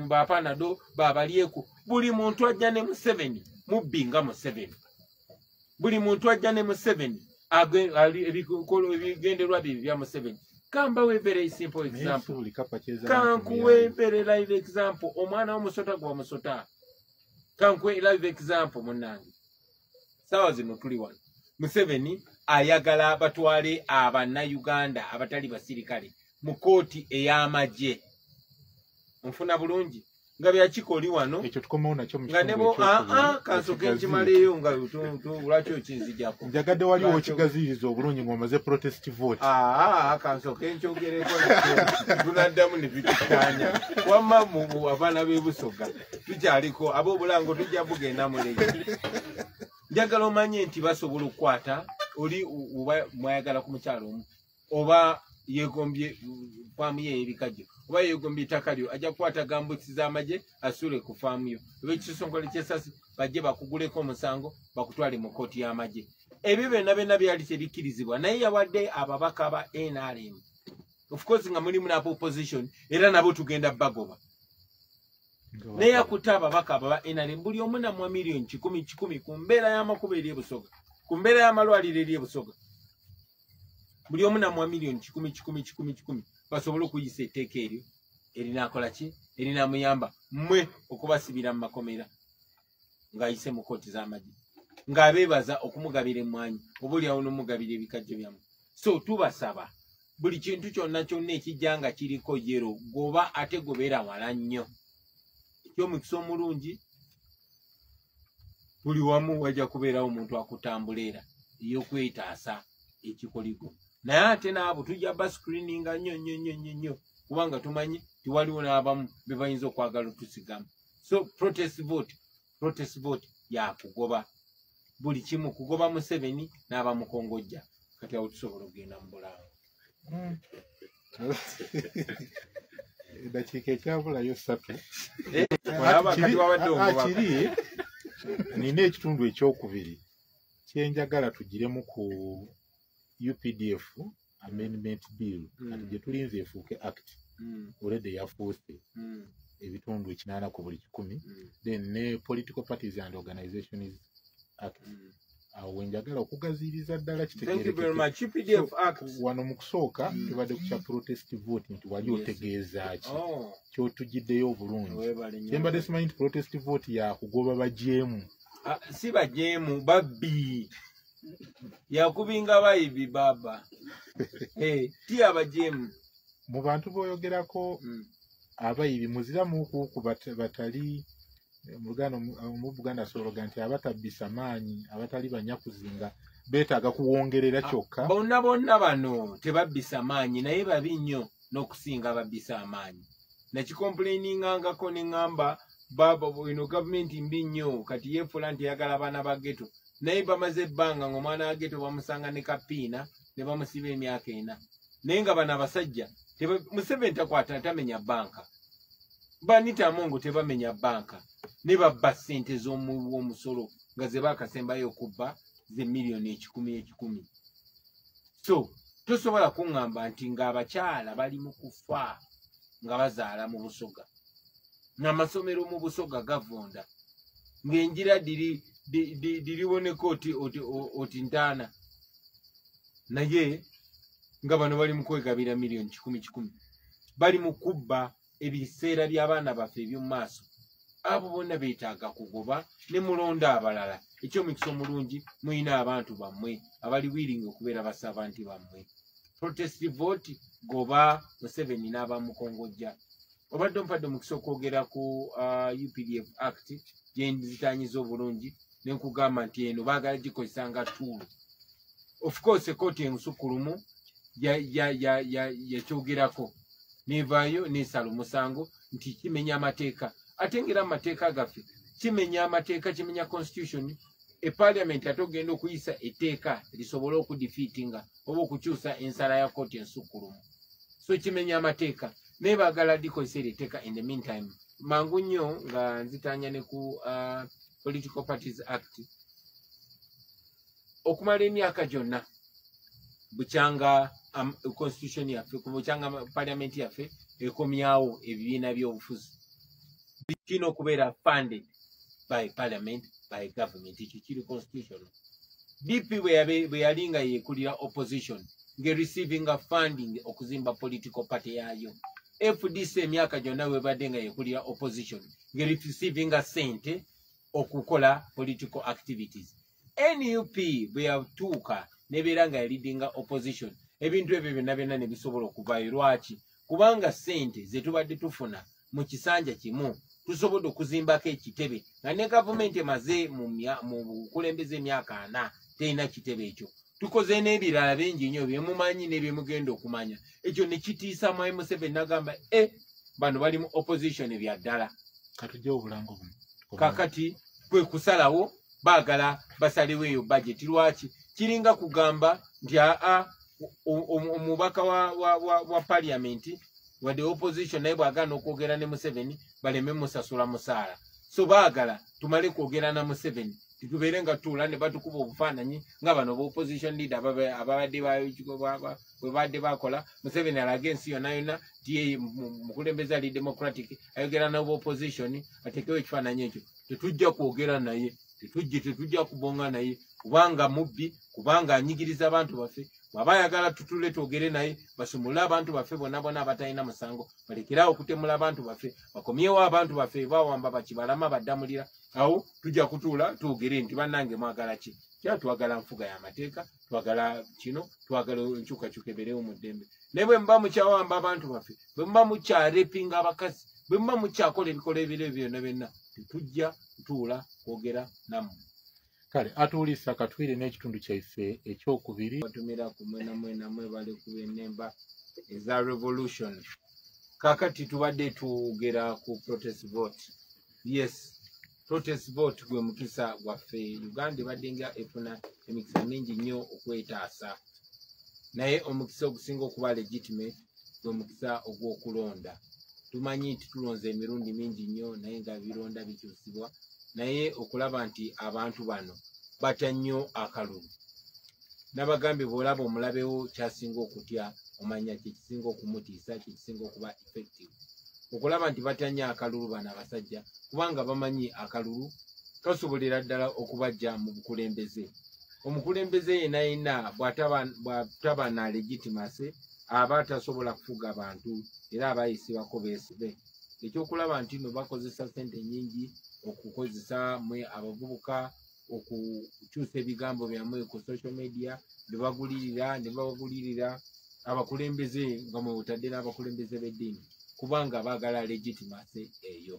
bapanado babalyeku. Buli muntu ajja ne Museveni mubbi nga Museveni. Buli muntu ajja ne Museveni ebigenderwa bye bya Museveni. Kamba we very simple example. Kankuwe very live example. Omwana w'omusota gwa musota. Kankuwe live example munange. Sawa zino tuli wano. Museveni ayagala batwale Uganda abatali basirikale mu kooti ey'amagye. Nfuna bulungi. Nga byakikoli wano. Ekyo tukomawo nakyo mu nga nebo kansoke nkimaleyo nga lwaki okinzijjako. Njagadde waliwo okigaziyiriza obulungi ng'omaze protest vote. Kansoke nkyogereko tunaddamu ne bitukanya. Wamma mu abaana b'e Busoga tukyaliko ab'obulango tujja bugenda muleyo. Njagala omanye nti basobola okukwata oli oba mwayagala ku mukyalo omu oba yegombye faamu ye ebikajjo oba yegombye ettaka lyo ajja kukwata gambutsi z'amagye asuule ku faamu yo oba ekisosongole ky'essasi bajje bakuguleko omusango bakutwale mu kooti y'amagye. Ebyo byonna byali tebikkirizibwa naye yawadde ababaka ba NRM. Of course nga mulimu n'aba opposition era nabo tugenda bagoba. Naye akutte ababaka aba NRM buli omu namwa miliyoni 10 ku mbeera y'amakubo eri e Busoga. Ku mbeera y'amalwaliro eri e Busoga. Buli omu namwa miliyoni 10 basobole okuyisa etteeka eryo erinaakola ki erinamuyamba mmwe okubasibira mu makomera ng'ayise mu kooti z'amagye ng'abeebaza okumugabira emmwanyi obaolyawo n'omugabira ebikajjo byammwe. So tubasaba buli kintu kyonna ekijja nga kiriko yero goba ate gobeera wala nnyo. Eky'omukisa omulungi buli wamu wajja kubeerawo omuntu akutambulera ey'okwetaasa ekikoligo. Naye ate n'abo tujja bascreeninga nnyo kubanga tumanyi tiwaliwo n'abamu be bayinza okwagala otusigamu. So protest vote yakugoba buli kimu kugoba Museveni n'aba Mukongojja. Kati awo tusobola okugenda mu bulango. Dakiika ekyabulayo 3. Kiri nina ekitundu ekyokubiri kyenjagala tugiremu ku UPDF amendment bill kati gye tulinze efuuke act already yafuuse ebitundu 8 ku buli 100 then ne political parties and organizations act. Awo wenjagala okugaziriza ddala kitegeerekeke wano mu kusooka tubadde ku kya protest vote nti wali otegeeza ki kyotugiddeyo obulungi. Kyembadde simanyi nti protest vote yakugoba bajeemu. Si bajeemu babbi yakubinga bayibi baba. Ti abajeemu. Mu bantu b'oyogerako abayibi muziramu ku batali mu Buganda sologa nti abatabbisa maanyi abatali banyakuzinga beetaaga kuwongerera kyokka. Bonna bano tebabbisa maanyi naye babi nnyo n'okusinga babbisa amaanyi. Nakikomplainingangako ne ŋŋamba baba ino gavumenti mbi nnyo kati yeefula nti yagala abaana ba ghetto naye bamaze ebbanga ng'omwana wa ghetto bamusanga ne kapiina ne bamusiba emyaka 4 naye nga bano abasajja Museveni takwata tamenya banka Banita Mongo tebamenya banka ne babba ssente z'omusolo nga ze baakasembayo okubba ze miliyoni 10,000. So tosobola kuŋŋamba nti ng'abakyala bali mu kufa nga bazaala mu Busoga, n'amasomero mu Busoga gavunda, ng'enjira diriboneka oti ntaana, naye nga bano bali mu kwegabira miliyoni 10,000. Bali mu kubba ebiseera by'abaana baffe eby'omu maaso. Abo bonna beetaaga kugoba ne mulonda abalala. Eky'omukisa omulungi muyina abantu bammwe abali wiringa okubeera basaavanti bammwe. Protest vote goba Museveni n'abamukongojja. Obadde ompadde omukisa okwogera ku UPDF Act gye nzitaanyiza obulungi ne nkugamba nti eno baagala gikozesa nga ttuulu. Of course ekkooti ensukkulumu yakyogerako nevaayo n'esala omusango nti kimenya amateeka. Ate ngera amateeka gaffe kimenya amateeka, kimenya constitution. Parliament ate ogenda okuyisa etteeka lisobole okudifeatinga oba okukyusa ensala ya kkooti ensukkulumu. So kimenya amateeka naye baagala likozesa etteeka. In the meantime mangu nnyo nga nzitaanya ne ku Political Parties Act okumala emyaka gyonna bukyanga constitution yaffe, bukyanga parliament yaffe ekomyawo ebibiina by'obufuzi. Bikina okubeera funded by parliament, by government. Ekyo kiri constitution. DP bwe yali nga yeekulira opposition nge receiving a funding okuzimba political party yaayo. FDC emyaka gyonna webadde nga yeekulira opposition nge receiving a sente okukola political activities. NUP bwe yatuuka nebeera nga yalidinga opposition, ebintu ebyo byonna ne bisobola okuvaayo. Lwaki? Kubanga sente ze tubadde tufuna mu kisanja kimu tusobodde okuzimbako ekitebe nga ne gavumenti emaze mu bukulembeze emyaka 4 terina kitebe ekyo. Tukoze n'ebirala bingi nnyo byemumanyi n'ebyemugenda okumanya. Ekyo ne kitiisa Mwai Museveni n'agamba bano bali mu opposition ebya ddala. Katujja obulango buno. Kakati kwe kusalawo baagala basalewo eyo budget. Lwaki? Kiringa kugamba nti omubaka wa parliament wadde opposition naye bw'agaana okwogera ne Museveni baleme musasula musaala. So baagala tumale kwogera na Museveni tubeere nga tuula ne batukuba obufaananyi nga bano opposition leader ababadde bwe badde bakola. Museveni alaga ensi yonna yonna ti mukulembeze ali democratic ayogera n'oba opposition atekewo ekifaananyi ekyo. Tetujja kwogera naye, tetujja kubonga naye kubanga mubbi, kubanga anyigiriza abantu baffe. Bw'aba ayagala tutule twogere naye basumule abantu baffe bonna abatalina musango, balekerawo okutemula abantu baffe, bakomyewo abantu baffe bawamba bakibalama baddamulira. Awo tujja kutuula twogere nti bannange mwagala ki? Kya twagala nfuga y'amateeka, twagala kino, twagala enkyukakyuka ebeerewo mu ddembe. Naye bwe muba mukyawamba abantu baffe, bwe muba mukyarepinga abakazi, bwe muba mukyakola ebikolwa ebiro byonna byonna, tetujja kutuula kwogera nammwe. Kale atuulisa katwire n'ekitundu kyaffe ekyokubiri. Batumira ku mwenamwe bali ku ennemba eza revolution. Kakati tubadde tuwogera ku protest vote. Yes, protest vote gwe mukisa gwaffe. Uganda ebadde nga efuna emikisa mingi nnyo okwetaasa, naye omukisa ogusinga okuba legitimate gwe mukisa ogw'okulonda. Tumanyi nti tulonze emirundi mingi nnyo naye nga bironda bikyusibwa, naye okulaba nti abantu bano batya nnyo akalulu. Nabagambye bw'olaba omulabewo kyasinga okutya omanya kyekisinga okumutiisa, kyekisinga okuba effective. Okulaba nti batya nnyo akalulu bano abasajja kubanga bamanyi akalulu kasobolera ddala okubajja mu bukulembeze. Omukulembeze yenna bw'ataba na legitimacy aba tasobola kufuga abantu era abayisibako beesibe. Ekyokulaba nti no bakozesa ssente nnyingi okukozesa mwe abavubuka okukyusa ebigambo byammwe ku social media ne babagulirira abakulembeze nga mwe butadde n'abakulembeze b'eddiini kubanga baagala legitimacy eyo.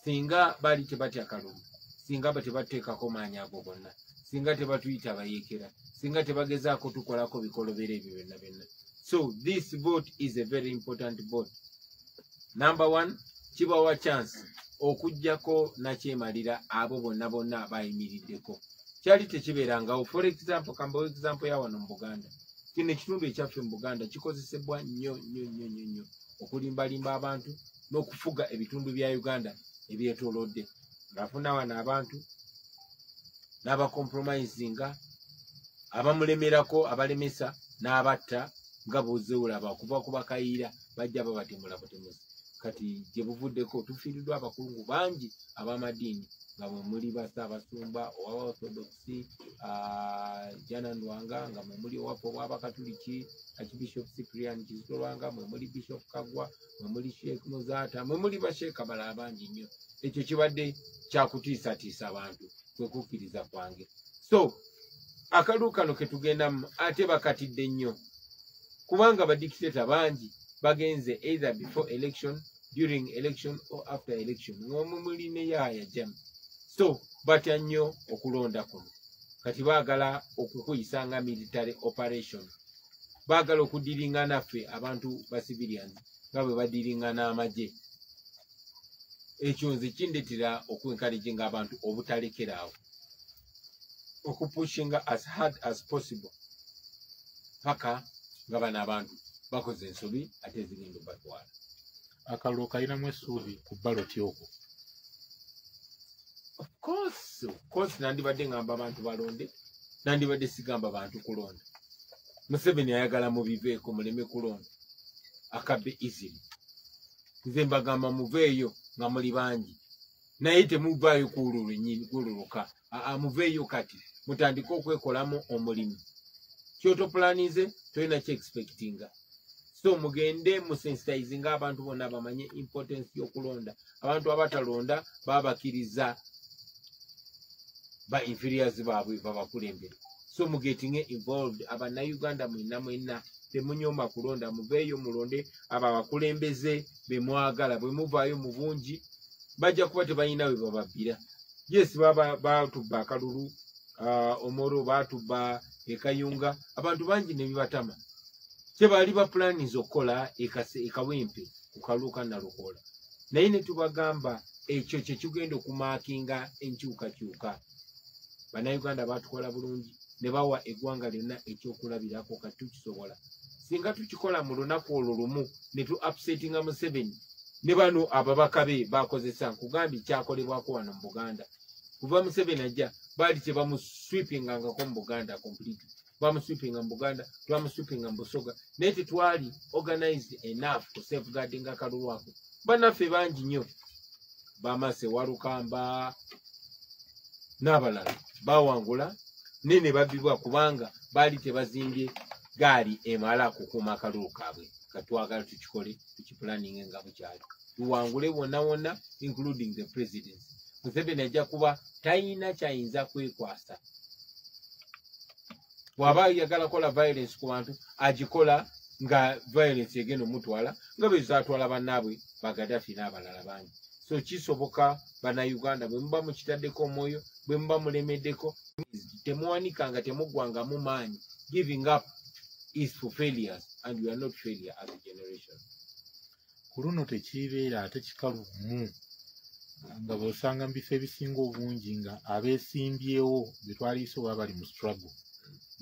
Singa bali tebatya kalulu, singa tebateekako maanyi ago gonna, singa tebatuyita bayeekera, singa tebagezaako tukolako bikolobera ebyo byonna byonna. So this vote is a very important vote. Number 1, kibawa chance okujjako nakyemalira abo bonna bayimiriddeko. Kyali tekibeerangawo. For example, kambawo example ya wano mu Buganda. Kino ekitundu ekyaffe mu Buganda kikozesebwa nnyo okulimbalimba abantu n'okufuga ebitundu bya Uganda ebyetoolodde. Ng'afuna wano abantu n'abakompromisinga abamulemerako abalemesa n'abatta nga bw'ozeolaba okuva ku bakayiira bajja babatemula butemuzi. Kati gye buvuddeko tufiiriddwa abakungu bangi ab'amadiini nga mwe muli Bassaabasumba owa Orthodoxy Jana Ndwanga, nga mwe muli owapo obw'Abakatuliki Archbishop Cyprian Kizito Lwanga, mwe muli Bishop Kaggwa, mwe muli Sheikh Muzaata, mwe muli basheeka balala bangi nnyo. Ekyo kibadde kyakutiisatiisa abantu, kwe kukkiriza kwange. So akalulu kano ke tugendamu ate bakatidde nnyo kubanga badikiteta bangi bagenze either before election, during election or after election. Ng'omumuli ne Yahya Jammeh. So batya nnyo okulonda kuno. Kati baagala okukuyisa nga military operation. Baagala okudiringa naffe abantu ba civilians nga bwe badiringa n'amagye. Ekyo nze kindetera okwencouraginga abantu obutalekerawo. Okupushinga as hard as possible. Paka nga bano abantu bakoze ensobi ate zigenda batwala. Akalulu kalinamu essuubi ku baloti okwo. Of course nandibadde ngamba abantu balonde, nandibadde sigamba bantu kulonda. Museveni ayagala mubiveeko muleme kulonda. Akabbe easily. Nze mbagamba muveeyo nga muli bangi. Naye temuvaayo kululuka. Muveeyo kati. Mutandike okwekolamu omulimu. Kyotopulanize tolina kyexpectinga. So mugende musensitizinga abantu bonna bamanye importance y'okulonda. Abantu abatalonda babakiriza ba inferiors baabwe babakulembere. So mugetinge involved Abannayuganda mwenna temunyoma kulonda, muveeyo mulonde abakulembeze be mwagala. Bwe muvaayo mu bungi bajja kuba tebalina we bababbira. Yes, batubba akalulu, Omoro batubba ekayunga, abantu bangi ne bibatama. Kyebali ba plans okukola ekawempe kukaluka nalukola. Naye ne tubagamba ekyo kye kigenda okumaakinga enkyukakyuka. Bannayuganda batukola bulungi ne bawa eggwanga lyonna ekyokulabirako kati tukisobola. Singa tukikola mu lunaku olwo lumu ne tu upsettinga Museveni ne bano ababaka be bakozesa nkugambye kyakolebwako wano mu Buganda. Kuva Museveni ajja baali tebamusweepingangako mu Buganda completely. Bamusweepinga mu Buganda, twamusweepinga mu Busoga. Naye tetwali organized enough ku safeguarding akalulu ako. Bannaffe bangi nnyo Bamase Walukamba n'abalala bawangula ne babbibwa kubanga baali tebazimbye gaali emala kukuuma akalulu kaabwe. Katwagala tukikole tukipulaninge nga bukyali. Tuwangule wonna wonna including the president. Museveni ajja kuba tayina kyayinza kwekwasa. Bw'aba yagala kola violence ku bantu agikola nga violence egenda omutwala nga bwe zaatwala bannaabwe ba Gaddafi n'abalala bangi. So kisoboka Bannayuganda bwe muba mukitaddeko omwoyo, bwe muba mulemeddeko, temuwanikanga temuggwanga mu maanyi. Giving up is for failures and we are not failure as a generation. Ku luno tekibeera ate kikalu nga bw'osanga mu bifo ebisinga obungi nga abeesimbyewo be twaliiso baba bali mu struggle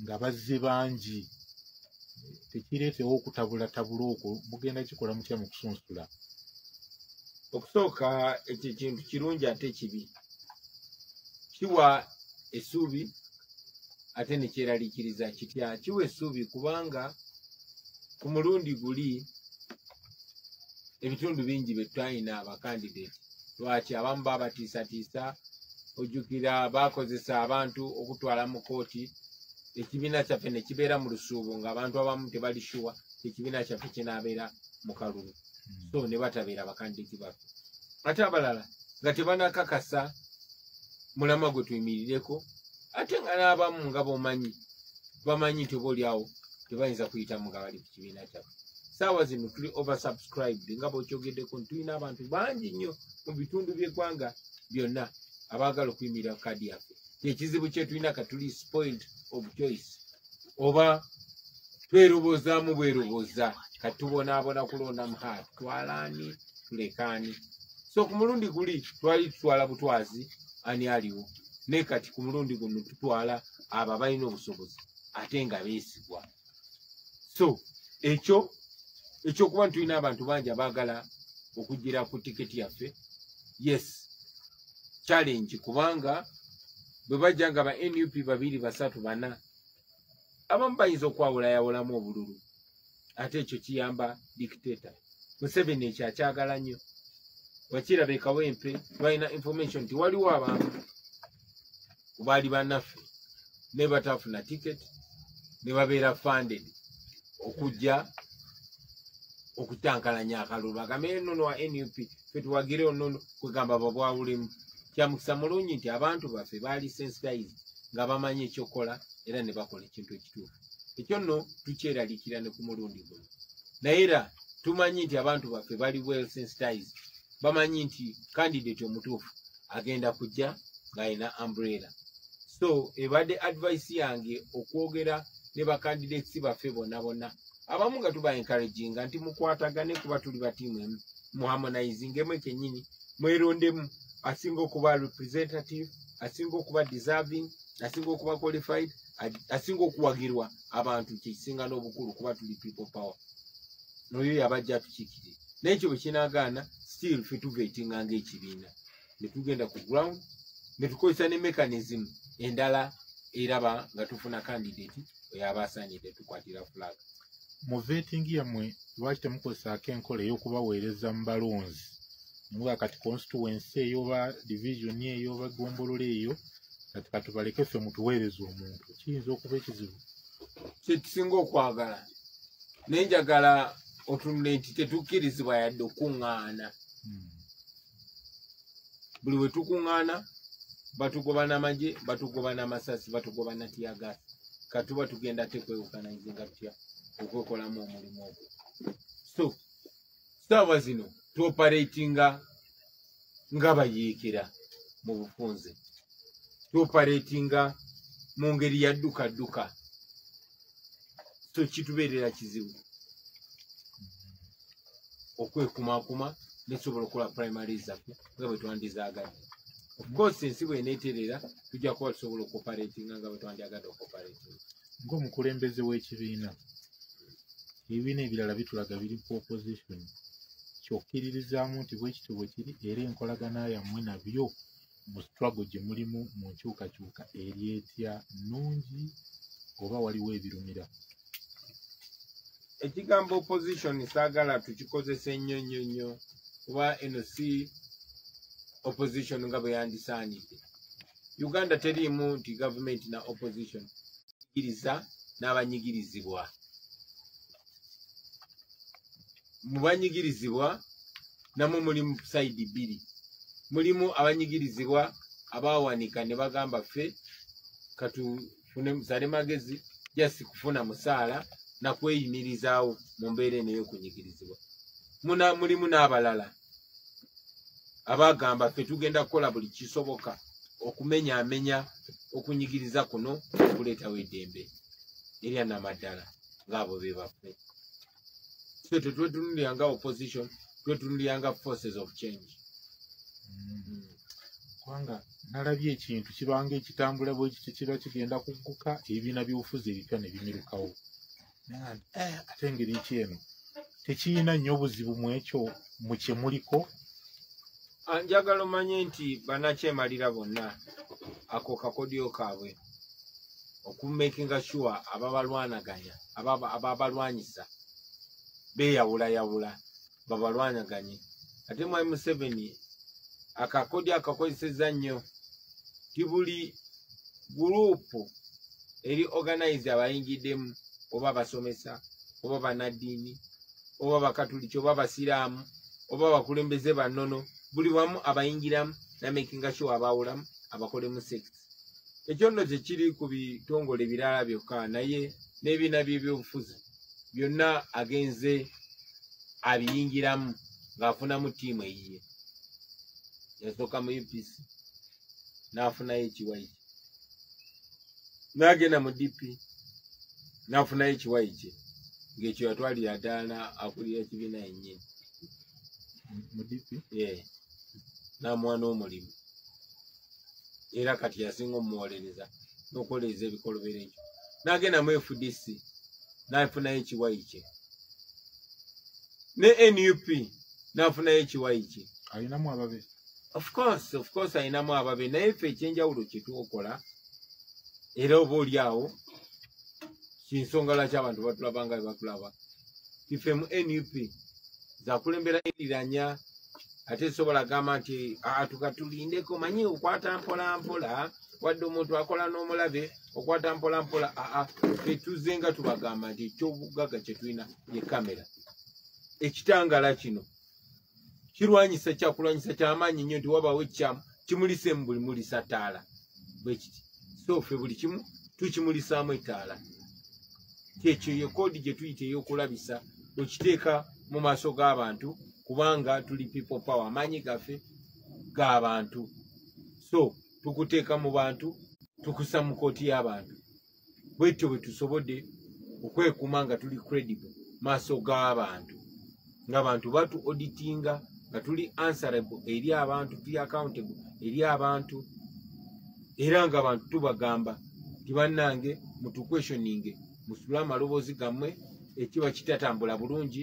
nga bazze bangi. Tekireetewo okutabulatabula okwo mugenda kikola mutya mu kusunsula? Okusooka ekyo kintu kirungi ate kibi. Kiwa essuubi ate ne kyeraliikiriza kitya. Kiwa essuubi kubanga ku mulundi guli ebitundu bingi bye twalina abakandidate. Lwaki abamu babatiisatiisa, ojjukira bakozesa abantu okutwala mu kooti. Ekibiina kyaffe ne kibeera mu lusuubo ng'abantu abamu tebali shuwa ekibiina kyaffe kinaabeera mu kalulu. So ne batabeera bakandidati baffe. Ate abalala nga tebanakakasa mulamwa gwe tuyimirireko, ate nga n'abamu nga bamanyi nti obaolyawo tebayinza kuyitamu nga bali ku kibiina kyaffe. Saawa zino tuli oversubscribed nga bw'okyogeddeko nti tulina abantu bangi nnyo mu bitundu by'eggwanga byonna abaagala okuyimirira ku kaadi yaffe. Ekizibu kye tulina katuli spoiled of choice. Oba tweroboozaamu bweroboza kati tubonaabona kulonda muhaati twalaani tulekaani. So ku mulundi guli twali tutwala butwazi ani aliwo, naye kati ku mulundi guno tutwala abo abalina obusobozi ate nga beesigwa. So ekyokuba tulina abantu bangi abaagala okujjira ku tiketi yaffe, yes challenge kubanga bwe bajja nga ba NUP 2 3 4 abamu bayinza okwawulayawulamu obululu ate ekyo kiyamba dictator. Museveni ekyo akyagala nnyo. Wakiraba Kawempe balina information nti waliwo abantu baali bannaffe ne batafuna ticket ne babeera funded okujja okutankalanya akalulu bagambe nno wa NUP fe tuwagire onno kwegamba babwawulemu. Kyamukisa mulungi nti abantu baffe baali sensitized nga bamanyi ekyokola era ne bakola ekintu ekituufu. Ekyo nno tukyeraliikira ne ku mulundi guno. Naye era tumanyi nti abantu baffe bali well sensitized. Bamanyi nti candidate omutuufu agenda kujja ng'alina umbrella. So ebadde advice yange okwogera ne bacandidates baffe bonna bonna. Abamu nga tuba encouraginga nti mukwatagane kuba tuli batiimu emu. Muharmonizing emu kennyini. Mwerondemu asinga okuba representative, asinga okuba deserving, asinga okuba qualified, asinga okuwagirwa abantu kyekisinga n'obukulu kuba tuli people power. Oyo yabajja tukiikirire. Naye ekyo bwe kinaagaana still ffe tuveetinga ng'ekibiina. Ne tugenda ku ground ne tukozesa ne mechanism endala eraba nga tufuna candidate oyo aba asaanidde tukwatira flag. Mu vetting yammwe lwaki temukozesaako enkola ey'okubaweereza mu balonzi muga kati constituency eyo oba division eyo oba ggombolola eyo kati katubaleke ffe mutuweereza omuntu kiyinza okuba ekizibu? Kyetusinga okwagala naye njagala otunule nti tetukkirizibwa yadde okuŋŋaana. Buli we tukuŋŋaana batugoba n'amagye, batugoba n'amasasi, batugoba na tiyagaasi. Katuba tugenda tekwewukanayizinga tutya okwekolamu omulimu ogwo. So ssaawa zino tuoperatinga nga bayiikira mu bufunze. Tuoperatinga mu ngeri ya dduka. So kitubeerera kizibu okwekumakuma nesobola okukola primary zaffe nga bwe twandizaagadde. Of course ensi bw'eneeterera tujja kuba tusobola okuoperatinga nga bwe twandyagadde okuoperatinga. Ng'omukulembeze w'ekibiina ebibiina ebirala bitulaga biri ku opposition kyokkiririzaamu nti bwe kityo bwe kiri era enkolagana yammwe nabyo mu struggle gye mulimu mu nkyukakyuka eri etya nnungi oba waliwo ebirumira? Ekigambo opposition saagala tukikozesa ennyo kuba eno si opposition nga bwe yandisaanidde. Uganda teriimu nti government na opposition, nyigiriza n'abanyigirizibwa. Mu banyigirizibwa namwe mulimu side bbiri. Mulimu abanyigirizibwa abawanika ne bagamba ffe katufune musale magezi jasi kufuna musaala na kweyimirizaawo mu mbeera eno y'okunyigirizibwa. Mulimu n'abalala abagamba ffe tugenda kukola buli kisoboka okumenyaamenya okunyigiriza kuno okuleetawo eddembe erya namaddala ng'abo be baffe. So tetwetunulira nga opposition, twetunulira nga forces of change. Kubanga nalabye ekintu kibanga ekitambula bwe kiti kiba kigenda kugguka ebibiina by'obufuzi ebipya ne bimirukawo. Ate engeri ki eno tekiyina nnyo obuzibu mu ekyo mu kye muliko? Njagala omanye nti bannakyemalira bonna ako kakodyo kaabwe okumakinga sure ababalwanaganya ababalwanyisa beeyawulayawula babalwanyaganye. Ate Mwai Museveni akakodyo akakozesezza nnyo ti buli guruupu eri organize abayingiddemu oba basomesa oba bannaddiini oba bakatuliki oba basiraamu oba abakulembeze bannono buli wamu abayingiramu namakinga sure abawulamu abakolemu sekiti. Ekyo nno tekiri ku bitongole birala byokka naye n'ebibiina by'ebyobufuzi byonna agenze abiyingiramu ng'afunamu ttiimu eyiye. Yasooka mu UPC n'afunayo ekiwayi kye, n'agenda mu DP n'afunayo ekiwayi kye, ng'ekyo yatwalira ddala akulira ekibiina yennyini mu DP n'amuwa n'omulimu era kati yasinga omuwolereza n'okwolereza ebikolobero ekyo. N'agenda mu FDC n'afunayo ekiwayi kye, ne NUP n'afunayo ekiwayi kye. Alinamu ababe Of course ayinamu ababe naye ffe ekyenjawulo kyetukola era oba oli awo kinsonga lwaki abantu batulaba nga bebatulaba ife mu NUP zakulembera eriranya ate sobola gamba nti tukatulindeko manyi okwata mpola mpola wadde omuntu akola n'omulabe okwata mpola mpola fetuze nga tubagamba nti ekyobugagga kyetulina ye kamera ekitangala kino kirwanyisa kyakulwanyisa kyamaanyi nnyo nti wabawo ekyamu kimulise mu buli mulisa ttaala bwekiti so ffe buli kimu tukimulisaamu ettaala kyekyo ye koodi gye tuyita ey'okulabisa okiteeka mu maaso g'abantu kubanga tuli people power amaanyi gaffe g'abantu so tukuteeka mu bantu tukusa mu kooti y'abantu bwetyo bwe tusobodde okwekuuma nga tuli credible maaso g'abantu ng'abantu batu auditinga nga tuli answerable eri abantu tuli accountable eri abantu era ng'abantu tubagamba nti bannange mutuquestioninge musule amaloboozi gammwe ekiba kitatambula bulungi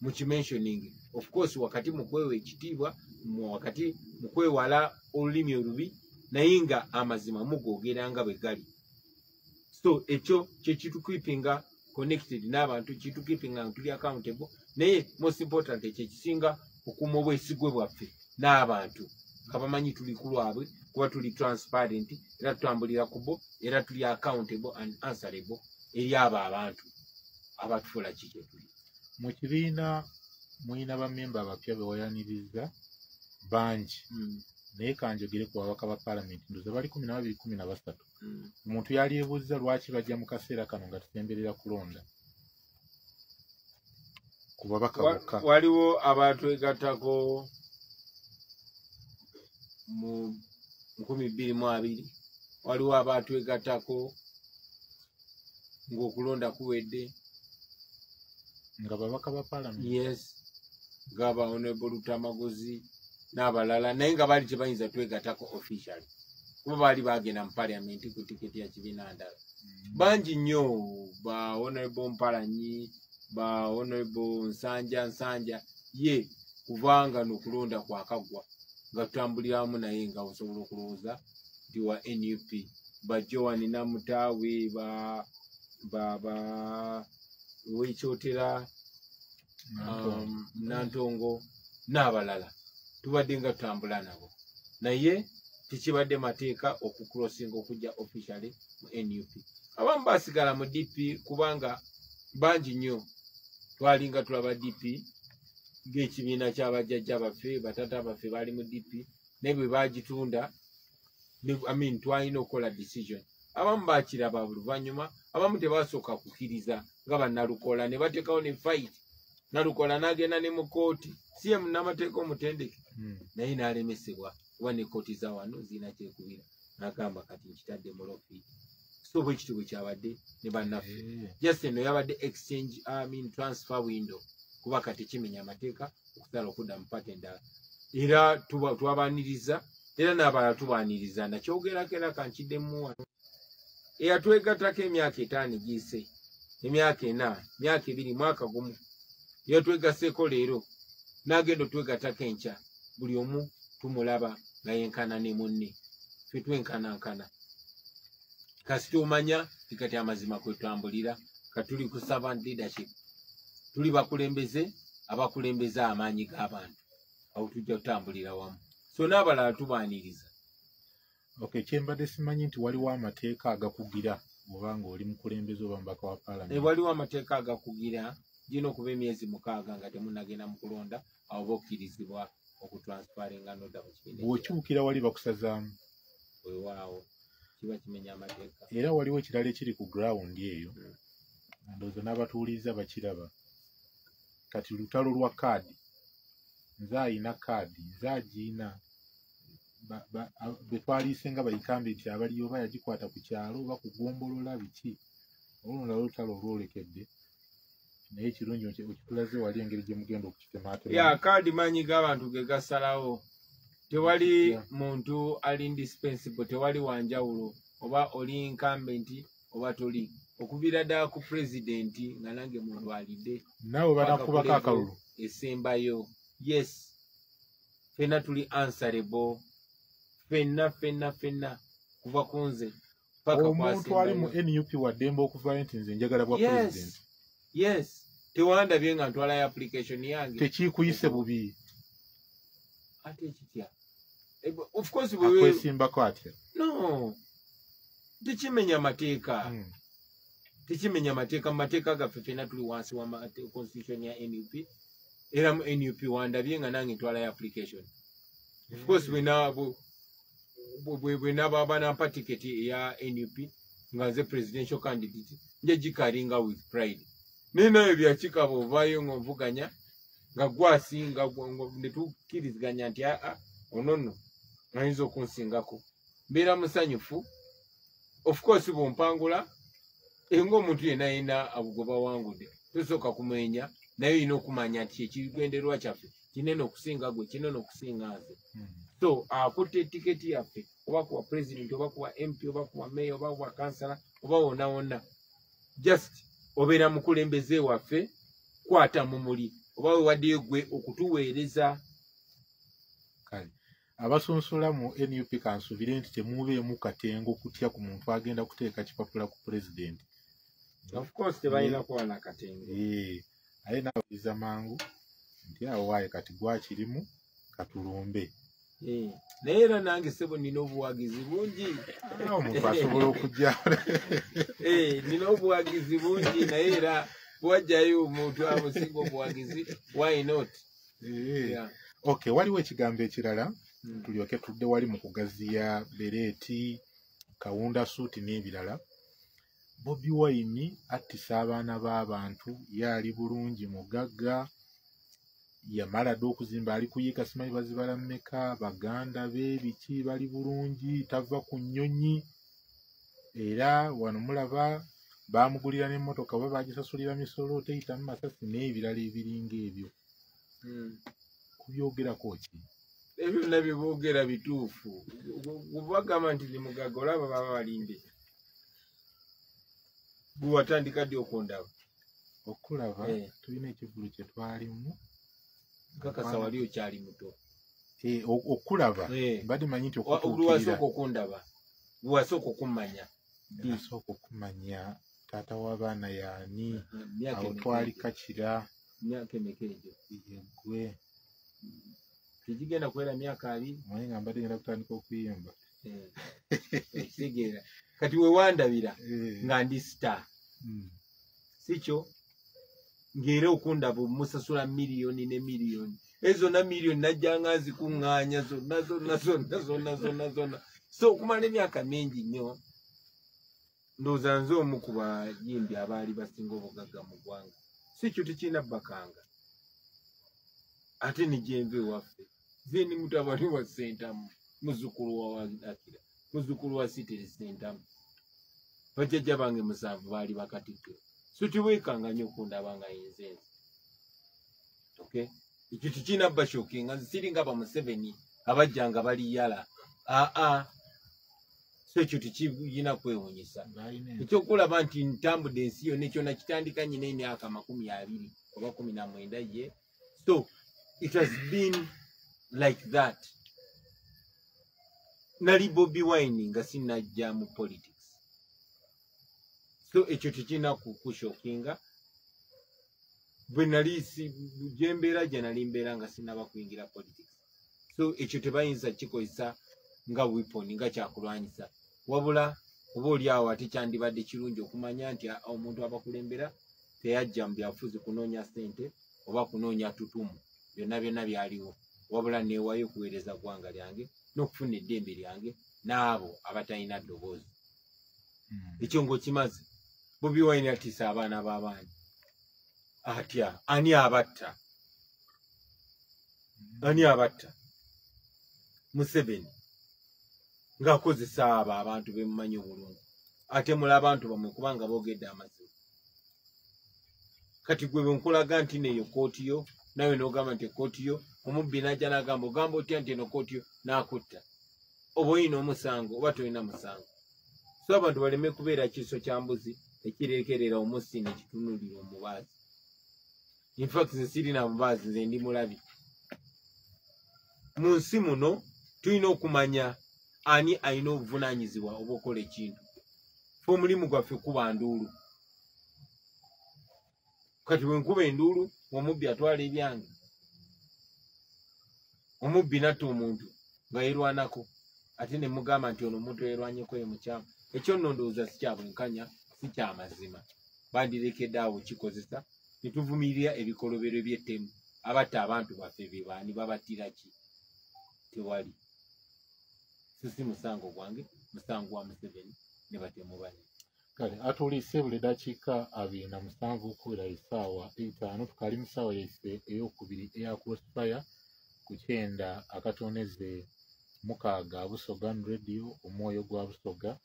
mukimentioning of course wakati mukwewa ekitiibwa wakati mukwewala olulimi olubi naye nga amazima mugogera nga bwe gali so ekyo kyekitukipinga connected n'abantu kitukipinga nga tuli accountable naye most important ekyekisinga okuuma obwesigwe bwaffe n'abantu kabamanyi tuli ku lwabwe kuba tuli transparent era tutambulira kubo era tuli accountable and answerable eri abo abantu abatufuula kikyo tuli mu kibiina mulina bammemba abapya bewayaniriza bangi naye kanjogere ku babaka ba paalamenti ndoza bali 12-13 omuntu yalyebuuza lwaki bajja mu kaseera kano nga tusemberera kulonda ku babaka bokka waliwo abatwegattako mu 2020 waliwo abatwegattako ng'okulonda kuwedde nga babaka ba paalamenti yes gaba honorable Lutamagozi n'abalala naye nga bali tebayinza twegattako officially kuba baali bagenda mu paalamenti ku tiketi ya kibiina ndala bangi nnyo ba honorable Mpalanyi ba honorable Nsanja ye kubanga n'okulonda kwakaggwa nga tutambulira wamu naye nga osobola okulowooza nti wa NUP ba Joan Namutaawe ba Wekyotera Nantongo n'abalala tubadde nga tutambula nabo naye tekibadde mateeka okucrossinga okujja officially mu NUP abamu basigala mu DP kubanga bangi nnyo twalinga tulaba DP ng'ekibiina ky'abajjajja baffe batata baffe baali mu DP naye bwe bagitunda twalina okukola decision abamu bakiraba oluvannyuma abamu tebasooka kukkiriza nga bannalukola ne bateekawo ne fight nalukola n'agenda ne mu kooti si ye munnamateeka omutendeke naye n'alemesebwa kuba ne kooti za wano zirina kyekubira n'agamba kati nkitadde mu loofiidi so bwe kityo bwe kyabadde ne bannaffe just eno yabadde exchange transfer window kuba kati kimenya amateeka okusala okudda mu paati endala era twabaaniriza era n'abalala tubaaniriza nakyogerako era kankiddemu wano eyatwegattako emyaka 5 giyise emyaka 4 myaka 2 mwaka gumu yatwegasseeko leero n'agenda otwegattako enkya buli omu tumulaba nga yenkana ne munne ffe twenkanankana kasi tumanya tikati amazima kwetwambulira katuli ku servant leadership tuli bakulembeze abakulembeze amaanyi g'abantu awo tujja kutambulira wamu so n'abalala tubaaniriza okay kyembadde simanyi nti waliwo amateeka agakugira oba nga oli mukulembeze oba mubaka wa paalamenti waliwo amateeka agakugira gino okuba emyezi 6 nga temunnagenda mu kulonda awo bokkirizibwa okutransparinga nodda mu kibiina bw'okyukira wali bakusazaamu weewaawo kiba kimenya amateeka era waliwo ekirala ekiri ku ground eyo ndowooza n'abatuuliza bakiraba kati lutalo lwa kaadi nze ayina kaadi nze agiina bwe twaliise nga bayikambe nti abaliyo oba yagikwata ku kyalo oba kugombolola biki olwo nalwo olutalo olwolekedde naye ekirungi okitulaze wali engeri gye mugenda okukitemaatema kaadi maanyi g'abantu ge gasalawo tewali muntu ali indispensable tewali wanjawulo oba oli incumbent oba toli okuviira ddala ku pulezidenti nga nange muntu alidde naawe banakubako akalulu esembayo yes fenna tuli answerable fenna kuva kunze paka omuntu ali mu NUP wademba okuvayo nti nze njagala bwa president. Yes, tewandabye nga ntwala ya application yange tekikuyise bubi ate ekitya of course akwesimbako atya no tekimenya mateeka tekimenya mateeka mu mateeka gaffe fenna tuli wansi wa constitution ya NUP era mu NUP wandabye nga nange ntwala ya application of course bwe naba nampa ticket ya NUP nga nze presidential candidate nje gikalinga with pride ninayo byakikaba ovaayo ng'ovuganya nga gwasinga netukkiriziganya nti onono ayinza okunsingako mbeera musanyufu of course bwompangula ng'omuntu yenna gwe bawangudde tosooka kumwenya naye olina okumanya nti ekigendererwa kyaffe kinene okusinga gwe kinene okusinga nze so akutte etiketi yaffe oba kuwa president oba kuwa MP oba kuwa mayor oba kuwa kansala oba wonna just obeera mukulembeze waffe kwata mumuli oba wewaddeyo gwe okutuweereza kale abasunsula mu NUP kansubire nti temubeemu katengo kutya ku muntu agenda kuteeka kipapula ku president. Of course tebalina kuba na katengo aye nawuliriza mangu nti awo waaye kati gwakirimu katulumbe naye era nange sebo nina obuwagizi bungi omuntu asobola okujja nina obuwagizi bungi naye era bwajjayo omuntu amusinga obuwagizi why not okay waliwo ekigambo ekirala tulyoke tudde wali mu kugaziya bereeti kawunda suuti n'ebirala Bobi Wine attisa abaana b'abantu yaali bulungi mugagga yamala dde okuzimba ali kuyiika simanyi bazibala mmeka baganda be biki bali bulungi tava ku nnyonyi era wano mulaba baamugulira n'emmotoka oba bagisasulira misolo teyitamu masasi n'ebirala ebiringa ebyo kubyogerako ki ebyo byonna bye boogera bituufu bagamba nti ni mugagga olaba baba balinde gwe watandika ddi okundaba okulaba tulina ekivulu kye twalimu nkakasa wali okyali muto okulaba mbadde manyi nti okutuukirira okundaba gwe wasooka okummanya asooka okumanya taata w'abaana yaani awo twali kakira myaka emeka egyo yegwe tegigenda kuwera myaka 2 naye nga mbadde ngenda kutandika okuyimba ekitegeera kati wewandabira nga ndi star sikyo ng'era okundaba omusasula miliyoni ne miliyoni ezonna miliyoni najjanga nzikuŋŋaanya zonna so okumala emyaka mingi nnyo ndowooza nze omu ku bayimbi abaali basinga obugagga mu ggwanga sikyo tekirina bbakanga ate ne gyenva ewaffe ze ni mutabani wa Ssentamu muzzukulu wa Akira muzzukulu wa Siteri Ssentamu bajjajja bange 7 baali bakatikkiro so tiweekanga nnyo okundaba nga yenzenze okay ekyo tekirina bashokinga nze siringa ba Museveni abajja nga bali yala so ekyo tekirina kwewunyisa ekyokulaba nti ntambudde ensi yonna ekyo nakitandika nyina emyaka 20 oba 19 ye so it has been like that nali Bobi Wine nga sinajja mu politics so ekyo tekirina kushokinga bwe nali gyembeera gye nali mbeera nga sinaba kuyingira politics so ekyo tebayinza kikozesa nga weapon nga kyakulwanyisa wabula oba oli awo ate kyandibadde kirungi okumanya nti omuntu abakulembera teyajja mu byafuzi kunoonya ssente oba kunoonya tutumu byonna byaliwo wabula neewayo okuweereza ggwanga lyange n'okufuna eddembe lyange n'abo abatalina ddoboozi ekyo ng'okimaze Bobi Wine atiisa abaana b'abaana atya ani abatta Museveni ng'akozesa abo abantu bemumanyi obulungi ate mula abantu bamwe kubanga boogedde amazima kati gwe bwenkulaga nti neyo kooti yo nawe n'ogamba nti ekooti yo omubbi n'ajja n'agamba ogamba otya nti eno kooti yo n'akutta oba oyina omusango oba tolina musango so abantu baleme kubeera kiso kya mbuzi ekirekerera omussi nekitunulira omubaazi infact nze sirina mubaazi nze ndi mulabi mu nsi muno tulina okumanya ani alina obuvunaanyizibwa obwokola ekintu. Fe omulimu gwaffe kuba nduulu. Kati bwe nkuba enduulu omubbi atwala ebyange, omubbi natta omuntu nga yeerwanako, ate ne mugamba nti ono omuntu yeerwanyeko ye mukyamu. Ekyo nno ndowooza si kya bwenkanya, si kya mazima. Bandirekedde awo kikozesa ne tuvumirira ebikolobero by'ettemu. Abatta abantu baffe be baani, babattira ki? Tewali. So si musango gwange, musango wa Museveni ne batemu bane. Kale atuliise buli dakiika 27 okuwera essaawa 5 tukali mu ssaawa yaffe ey'okubiri eya Crossfire ku 9:6 Busoga Radio omwoyo gwa Busoga.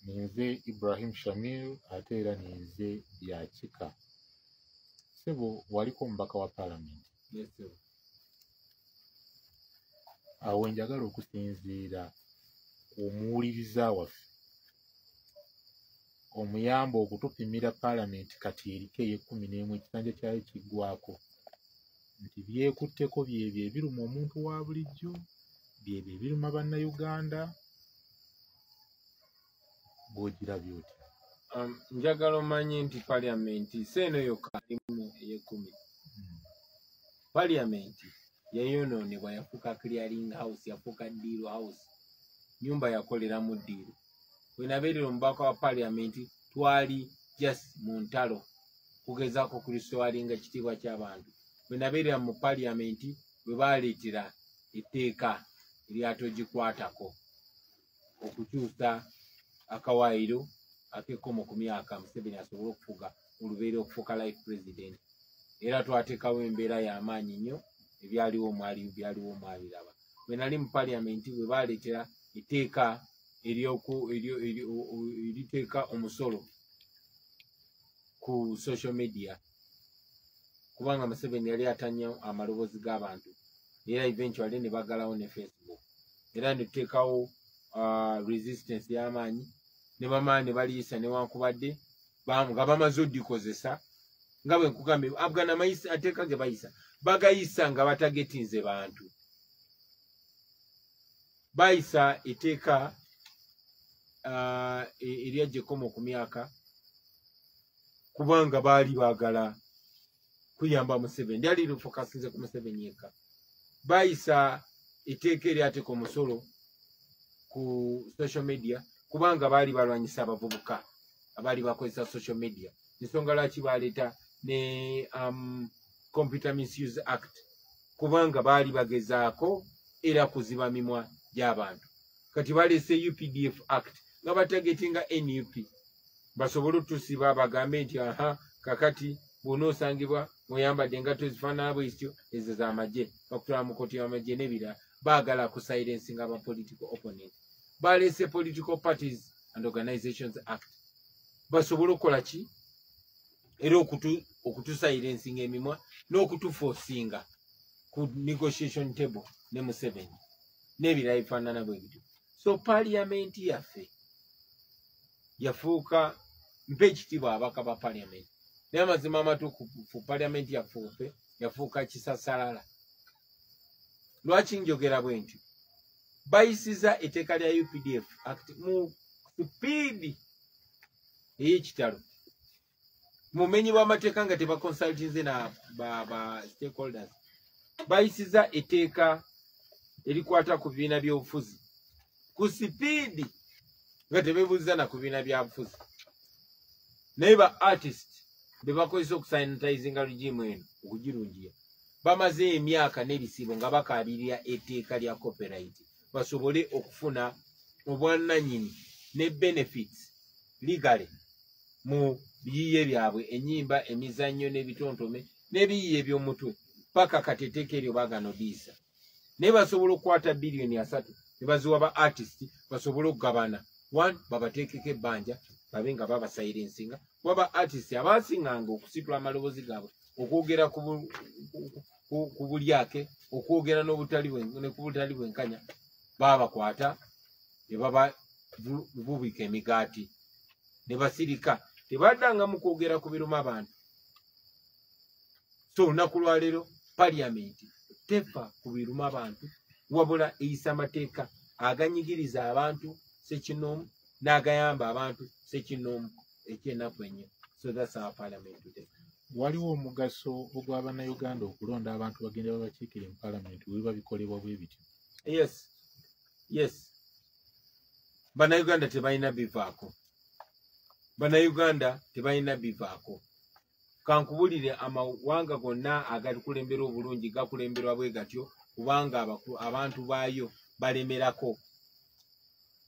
Ninze Ibrahim Shamil ate era ninze Byakika. Sebo waliko omubaka wa Parliament. Yes, sir. Awo njagala okusinziira omuwuliriza waffe omuyamba okutupimira Parliament kati eriko ey'11 ekisanja kyayo kiggwako nti byekutteko byebyo ebiruma omuntu wa bulijjo, byebyo ebiruma bannayuganda. Bw'ogirabye otya? Njagala omanye nti Parliament seeno yokka alimu ey'10. Parliament yayonoonebwa, yafuuka clearing house, yafuuka deal house, nyumba yakoleramu deal. Bwe nabeerera omubaka wa Parliament twali just mu ntalo kugezaako kulistowalinga ekitiibwa ky'abantu. Bwe nabeerera mu Parliament bwe baaleetera etteeka eryatogikwatako okukyusa akawaayiro ak'ekkomo ku myaka Museveni asobole okufuga olubeera okufuuka life president. Era twateekawo embeera y'amaanyi nnyo, ebyaliwo mwabiraba. Bwe nali mu Parliament bwe baaleetera etteeka eriteeka omusolo ku social media, kubanga Museveni yali atanya amaloboozi g'abantu, era eventually ne bagalawo ne Facebook. Era ne tuteekawo resistance y'amaanyi ne bamala ne baliyisa newankubadde nga bamaze oddikozesa. Nga bwe nkugambye Afghan ateeka ge bayisa bagayisa nga batagetinze bantu. Bayisa etteeka eryajja ekkomo ku myaka kubanga baali baagala kuyamba Museveni, lyali lifokasinze ku Museveni yekka. Bayisa etteeka eryateeka omusolo ku social media kubanga baali balwanyisa abavubuka abaali bakozesa social media. Ensonga lwaki baleeta ne Computer Misuse Act kubanga baali bagezaako era kuziba mimwa gy'abantu. Kati baleese UPDF Act nga batagetinga NUP basobole otusiba bagambe nti kakati bw'onoosangibwa mweyambadde engatto ezifaanana bwezityo ezo z'amagye bakutwala mu kkooti y'amagye n'ebirala. Baagala ku silensinga aba political opponent. Baleese Political Parties and Organizations Act basobole okukola ki era okutusilensinga emimwa n'okutuforcinga ku negotiation table ne Museveni n'ebirala bifaanana bwe bityo. So Parliament yaffe yafuuka mpa ekitiibwa ababaka ba Parliament, naye amazima amatuufu Parliament yaffe yafuuka kisasalala. Lwaki njogera bwe ntyo? Bayisiza etteeka lya UPDF Act mu sipiidi ey'ekitalo, mumenyi bw'amateeka nga tebakonsultinze na ba stakeholders. Bayisiza etteeka erikwata ku bibiina by'obufuzi ku sipiidi nga tebeebuuziza na ku bibiina byabufuzi. Naye ba artist be bakozesa okusanitizinga regimu eno okugirungiya bamaze emyaka n'ebisibo nga bakaabirira etteeka lya copyright basobole okufuna obwannannyini ne benefits legally mu biyiiye byabwe, ennyimba, emizannyo n'ebitontome n'ebiyiiye by'omutwe paka kati etteeka eryo baagana odiisa. Naye basobola okukwata biliyoni 3 ne baziwa ba artist basobole okugabana. One, babateekeko ebbanja babe nga babasilensinga. Waba artist abaasinganga okusitula amaloboozi gaabwe okwogera ku bulyake, okwogera ne ku butali bwenkanya, babakwata ne bababubika emigaati ne basirika. Tebaddangamu kwogera ku biruma abantu. So olunaku lwaleero Parliament tefa ku biruma abantu, wabula eyisa amateeka aganyigiriza abantu ssekinoomu n'agayamba abantu ssekinoomu ekyenaku ennyo. So that's our parliament today. Waliwo omugaso ogw'Abannayuganda okulonda abantu bagenda babakiikire mu parliament bwe biba bikolebwa bwe bityo? Yes. Bannayuganda tebalina bivaako. Kankubulire amawanga gonna agatukulembera obulungi gakulemberwa bwe gatyo kubanga abantu baayo balemerako.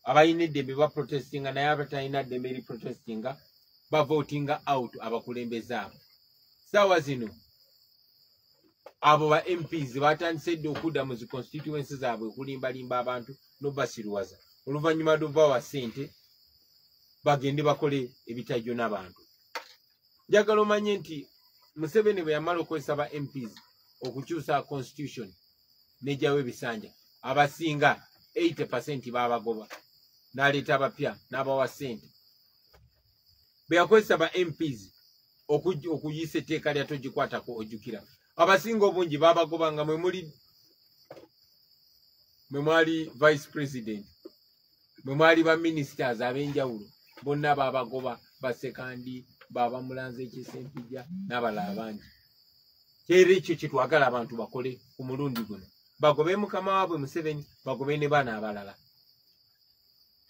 Abalina eddembe baprotestinga naye abatalina ddembe eri protestinga bavotinga out abakulembeze abo. Saawa zino abo ba MPs batandise dde okudda mu zi constituency zaabwe okulimbalimba abantu n'obasiruwaza oluvannyuma lw'obawa ssente bagende bakole ebitajjo n'abantu. Njagala omanye nti Museveni bwe yamala okwesa ba MPs okukyusa constitution n'ejjawo ebisanja abasinga 80% babagoba n'aleeta abapya n'abawa ssente. Bwe yakozesa ba MPs okuyisa etteeka lya togikwatako ojjukira abasinga obungi babagoba nga mwe mwali vice president, mwe mwali ba ministers ab'enjawulo bonna babagoba basekandi babamulanze ekisempijja n'abalala bangi. Kyera ekyo kye twagala abantu bakole ku mulundi guno, bagobe mukama waabwe Museveni, bagobe ne baana abalala,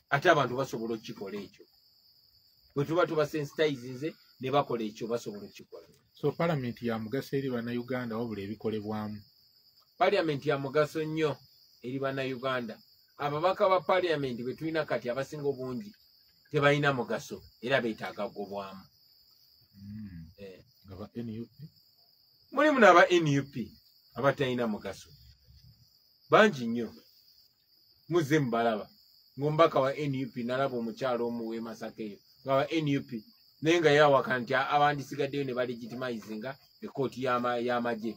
ate abantu basobola okukikola ekyo. Bwe tuba tubasensitizinze ne bakola ekyo basobola okukikola. So parliament ya mugaso eri Bannayuganda wabula ebikolebwamu? Parliament ya mugaso nnyo eri Bannayuganda. Ababaka ba parliament bwe tulina kati abasinga obungi tebalina mugaso era beetaaga gobwamu. Ngaba NUP? Mulimu n'aba NUP abatalina mugaso bangi nnyo. Muzze mubalaba ng'omubaka wa NUP nalaba omukyalo omu w'e Masaka eyo nga wa NUP naye nga yawaka nti abandisigaddeyo ne balegitimizinga ekkooti y'amagye.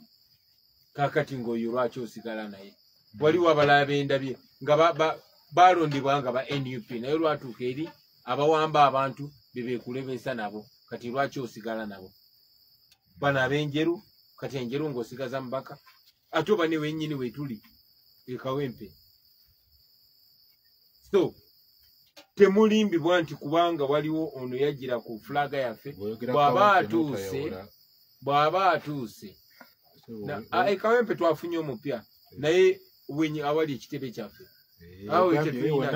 Kaakati ng'oyo lwaki osigala naye? Waliwo abalala b'endabye nga balondebwa nga ba NUP naye lwatuuka eri abawamba abantu bebeekulebeesa nabo, kati lwaki osigala nabo? Bano ab'enjeru, kati enjeru ng'osigaza mubaka ate oba ne wennyini wetuli ekawempe. So temulimbibwa nti kubanga waliwo ono yajjira ku fulaga yaffe bw'aba atuuse ekawempe twafunye omupya naye awali ekitebe kyaffe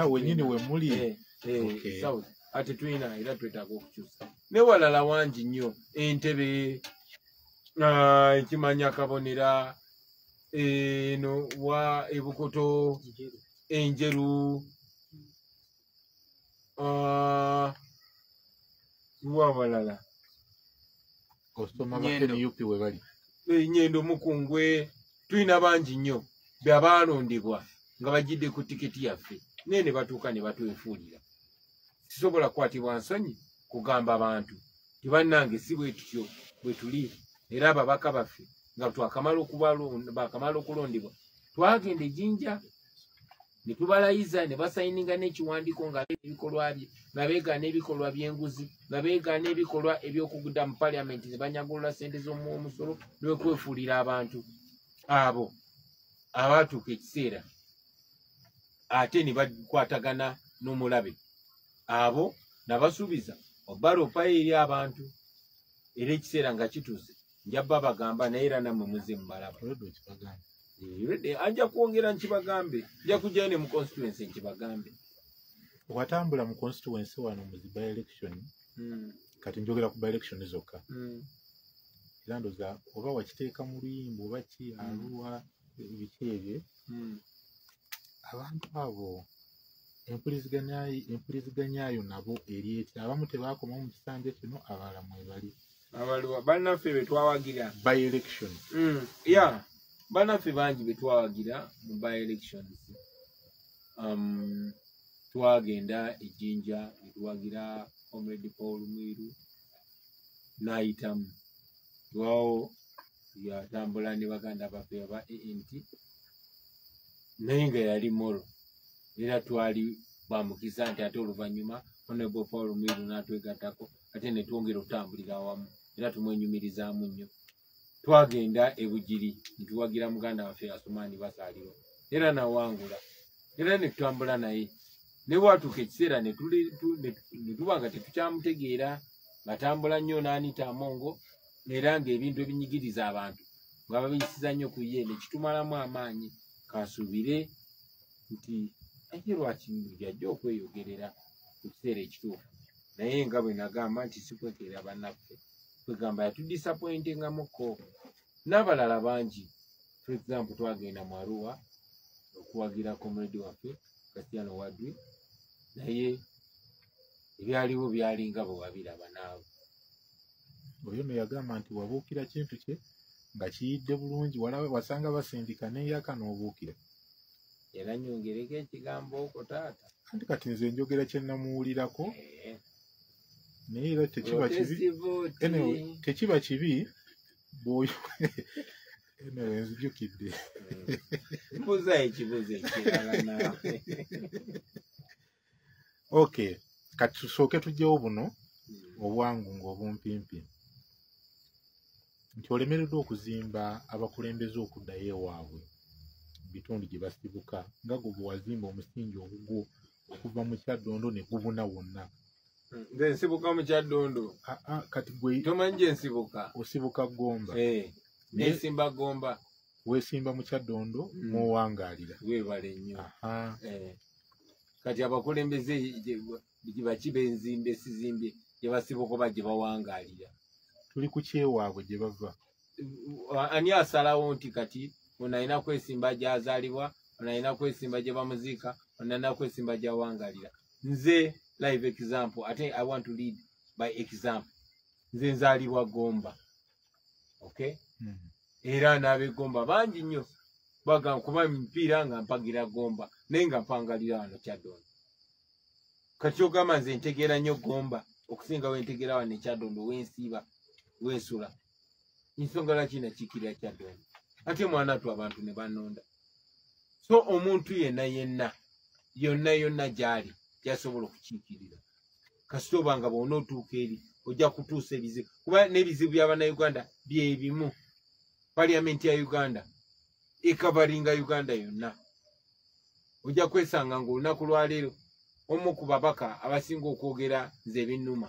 wenyini we muli ate tulina era twetaaga okukyusa ne walala wangi nnyo. Entebe ekimanya kabonera eno wa ebukoto enjeru wabalala osoma ba NUP we bali Nyendo Mukungwe tulina bangi nnyo byabalondebwa nga bajjidde ku tiketi yaffe naye ne batuuka ne batwefuulira. Sisobola kukwatibwa nsonyi kugamba abantu tibannange si bwe tutyo bwe tuli era ababaka baffe nga bakamala okulondebwa twagenda ejjinja ne tubalayiza ne basayininga n'ekiwandiiko nga ebikolwa bye nga beegaana ebikolwa by'enguzi nga beegaana ebikolwa eby'okugudda mu parliament ne banyagulula ssente z'omusolo n'okwefuulira abantu abo abaatuuka ekiseera ate ne bakwatagana n'omulabe abo nabasuubiza obbalopa eri abantu era ekiseera nga kituuse njabba bagamba naye era nammwe muze mubalaba. Ajja kwongera nkibagambe, nja kujjayo ne mu constituency nkibagambe. Watambula mu constituency wano mu by election kati njogera ku by election zokka era ndoza oba wakiteeka mu luyimba oba ki Arua ebiki ebyo abantu abo empuliziganyaayo nabo eri etya? Abamu tebaakomamu mu kisanja kino abalala mwebali abaliwa bannaffe be twawagira by election. Bannaffe bangi be twawagira mu by elections. Twagenda ejjinja ne tuwagira Comrade Paul Mwiru n'ayitamu, lwawo yatambula ne baganda baffe aba ANT naye nga yali moro era twali bamukiza nti ate oluvannyuma Honorable Paul Mwiru n'atwegattako ate ne twongera okutambulira awamu era tumwenyumirizaamu nnyo. Twagenda e Bugiri ne tuwagira muganda waffe Asumani Basaliro era nawangula era ne tutambula naye ne bwatuuka ekiseera ne tuba nga tetukyamutegeera batambula nnyo n'Anita Amongo era ng'ebintu ebinyigiriza abantu nga babiyisiza nnyo ku ye ne kitumalamu amaanyi kasuubire nti ate lwaki yajja okweyogerera ku kiseera ekituufu naye nga bwe nagamba nti sikwekeera bannaffe kwegamba yatudisappointingamukko n'abalala bangi. For example twagenda mu Arua okuwagira comrade waffe Kastiano Wadri naye ebyaliwo byalinga bwe wabiraba naawe. Oyo no yagamba nti wabuukira kintu kye nga kiyidde bulungi wasanga basindika neyaka n'obuukira. Era nyongereko ekigambo okwo taata. Kati nze njogera kye namuwulirako naye era tekiba kibi. Tekiba kibi bw'oyo enewe nzijukidde. Mbuuza ekibuuzo ekirala naawe. Okay, kati tusooke tujjewo buno obwangungu obumpimpi nti olemereddwa okuzimba abakulembeze okuddayo ewaabwe bitundu gye basibuka nga gwe bwe wazimba omusingi ogugwo okuva mu Kyaddondo ne gubuna wonna. Nze nsibuka mu Kyaddondo. Kati gwe tomanyi gye nsibuka. Osibuka Gomba. Nesimba Gomba. Weesimba mu Kyaddondo mw'owangaalira. Weebale nnyo. Kati abakulembeze bakiba enzimbe sizimbye gye basibuka oba gye bawangaalira. Tuli ku kyewaabwe gye bava. Ani asalawo nti kati ono alina kwesimba gy'azaalibwa, ono alina kwesimba gye bamuziika, ono alina kwesimba gy'awangaalira. Nze live example, ate I want to lead by example. Nze nzaalibwa Gomba. Okay? Era n'ab'e Gomba bangi nnyo baga kuba mipiira nga mpagira Gomba naye nga mpangalira wano Kyaddondo. Kati ogamba nze ntegeera nnyo Gomba okusinga wentegeera wano Kyaddondo wensiiba wensula. Nsonga lwaki nakiikirira Kyaddondo ate mwana tu abantu ne banonda. So omuntu yenna yonna gy'ali gyasobola okukiikirira. Kasita oba nga bw'ona otuuka eri ojja kutuusa ebizibu kuba n'ebizibu by'Abannayuganda bye bimu. Parliament ya Uganda ekavaringa Uganda yonna. Ojja kwesanga ng'olunaku lwaleero omu ku babaka abasinga okwogera nze binnuma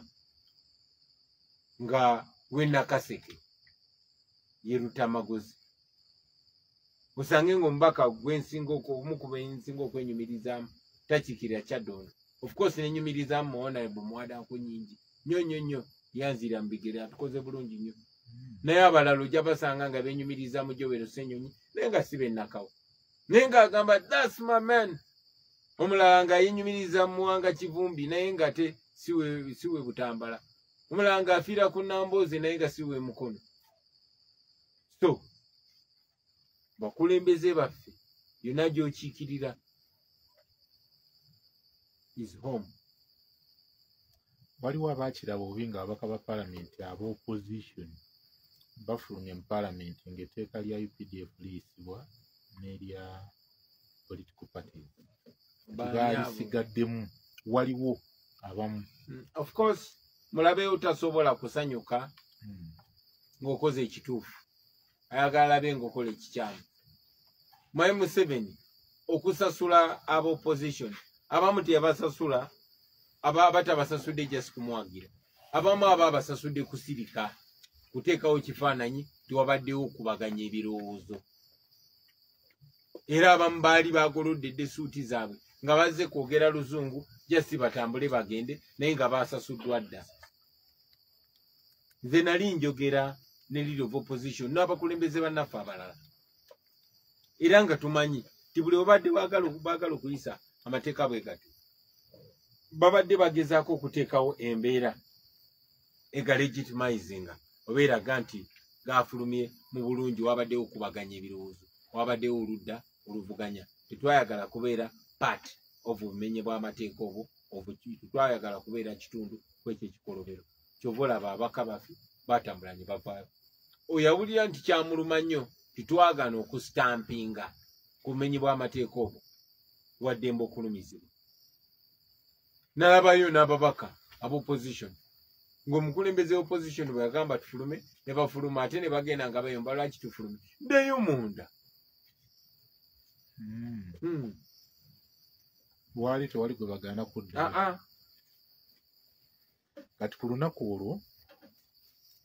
nga Wenna Kaseke ye Lutamagozi. Osange ng'omubaka omu ku bensinga okwenyumirizaamu takiikirira Kyaddondo. Of course nenyumirizaamu Honorable Mwadanku nnyingi nnyo yanzira mu bigere atukoze bulungi nnyo. Naye abalala ojja basanga nga benyumiriza mu Joel Ssenyonyi naye nga si bennakawo. Naye ng'agamba that's my man. Omulala nga yenyumiriza mu Muwanga Kivumbi naye nga te siwe Butambala. Omulala nga afiira ku Nambooze naye nga siwe Mukono. So bakulembeze baffe yonna gy'okiikirira is home. Waliwo abaakiraba obubi nga ababaka ba paalamenti ab'opposition bafulumye mu paalamenti ng'etteeka lya UPDF liyisibwa n'erya political parties. Baalisigaddemu waliwo abamu. Of course mulabe otasobola kusanyuka ng'okoze ekituufu. Ayagala alabe ng'okola ekikyamu. Mwai Museveni okusasula ab'opposition abamu teyabasasula batabasasudde just kumuwagira. Abamu abasasudde kusirika kuteekawo kifaananyi tiwabaddewo okubaganya ebirowoozo. Era abamu baali bagolodde suuti zaabwe nga bazze kwogera Luzungu just batambule bagende naye nga basasuddwa dda. Nze nali njogera ne leader of opposition n'abakulembeze bannaffe abalala. Era nga tumanyi ti buli obadde baagala okuyisa amateeka bwe gati babadde bagezaako okuteekawo embeera legitimizinga oba eraga nti gaafulumye mu bulungi wabaddewo okubaganya ebirowoozo wabaddewo oludda oluvuganya. Tetwayagala kubeera part of obumenye bw'amateeka obwo twayagala kubeera kitundu kwekyo ekikolobero. Kyova olaba abaka baffe batambula ne bavaayo. Oyawulira nti kyamuluma nnyo titwagaana okustampinga ku bumenyi bw'amateeka obwo waddembe okulumizibwa. N'alabayo n'ababaka ab'opposition ng'omukulembeze opposition bwe yagamba tufulume ne bafuluma ate ne bagenda nga bayomba lwaki tufulume. Ddeyo munda. Wali tewali gwe bagaana kudda. Kati ku lunaku olwo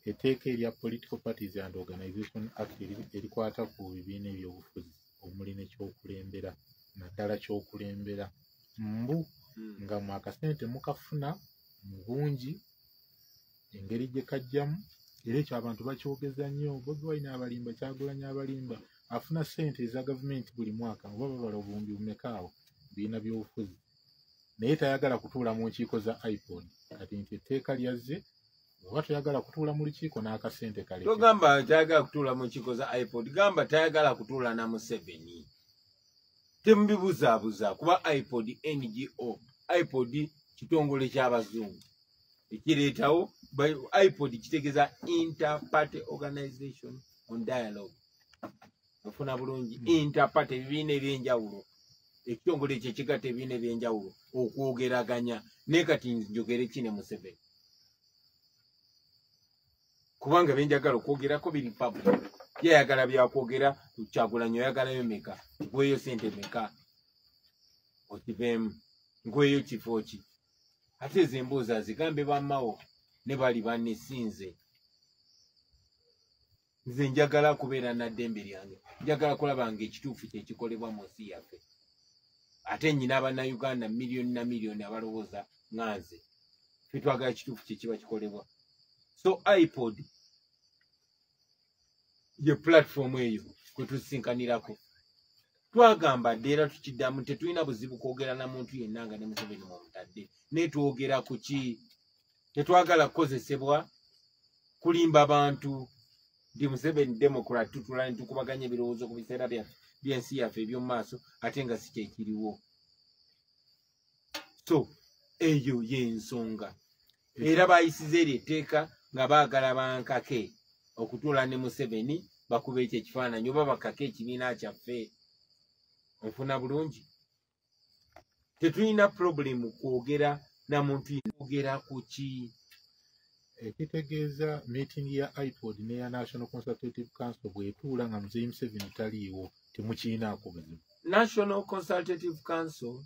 etteeka erya Political Parties and Organization Act erikwata ku bibiina ebyobufuzi omuli n'ekyokulembera naddala kyokulembera mbu nga mu akasente mukafuna mu bungi engeri gye kajjamu era ekyo abantu bakyogeza nnyo. Bobi Wine abalimba, Kyagulanyi abalimba afuna ssente eza gavumenti buli mwaka oba babala obuwumbi bumekaawo bibiina by'obufuzi naye tayagala kutuula mu nkiiko za IPOD. Kati nti etteeka lyazze oba toyagala kutuula mu lukiiko n'akasente kale. Togamba tayagala kutuula mu nkiiko za IPOD, gamba tayagala kutuula na Museveni. Temubibuzaabuza kuba IPOD NGO, IPOD kitongole ky'abazungu ekireetawo. IPOD kitegeeza Inter-Party Organization on Dialogue. Ofuna bulungi Inter-Party ebibiina ebyenjawulo. Ekitongole ekyo kigatta ebibiina ebyenjawulo okwogeraganya. Ne kati njogere ki ne Museveni kubanga benjagala okwogerako biri public. Yayagala byakwogera Kyagulanyi oyagala bimeka nkweyo sente meka okiveemu nkweyo kifo ki. Ate ezo emboozi azigambe bammawo ne bali bannesinze. Nze njagala kubeera na ddembe lyange, njagala kulaba nga ekituufu kyekikolebwa mu nsi yaffe. Ate nnyina abannayuganda miliyoni na miliyoni abalowooza nga nze. Ffe twagala ekituufu kye kiba kikolebwa. So IPOD ye platform eyo kwe tusinkanirako. Twagamba dde era tukiddamu tetulina buzibu kwogera na muntu yenna nga ne Museveni mwamutadde. Naye twogera ku ki? Tetwagala kukozesebwa kulimba bantu. Ndi Museveni Democrat tutula netukubaganya ebirowoozo ku biseera by'ensi yaffe eby'omu maaso ate nga si kyekiriwo. So eyo y'ensonga. Era bayisiza eryo etteeka nga baagala bankake okutuula ne Museveni bakuba ekyo ekifaananyi oba bakake ekibiina kyaffe. Onfuna bulungi? Tetulina problemu kwogera na muntu kwogera ku ki? Ekitegeeza meeting ya IPOD n'eya National Consultative Council bw'etuula nga Muzeeyi Museveni taliiwo temukiinaako buzibu. National Consultative Council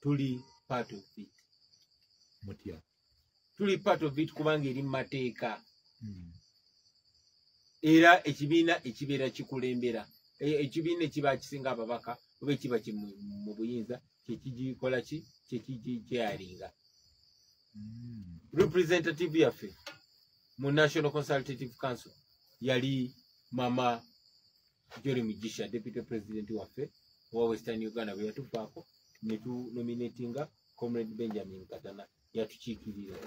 tuli part of it. Mutya? Tuli part of it kubanga eri mu mateeka. Era ekibiina ekibeera kikulembera, ekibiina ekiba kisinga ababaka oba ekiba mu buyinza kyekigikola ki kyekigikyalinga. Representative yaffe mu National Consultative Council yali Mama Jory Mugisha, Deputy President waffe wa Western Uganda, bwe yatufaako ne tunominatinga Comrade Benjamin Katana yatukiikirira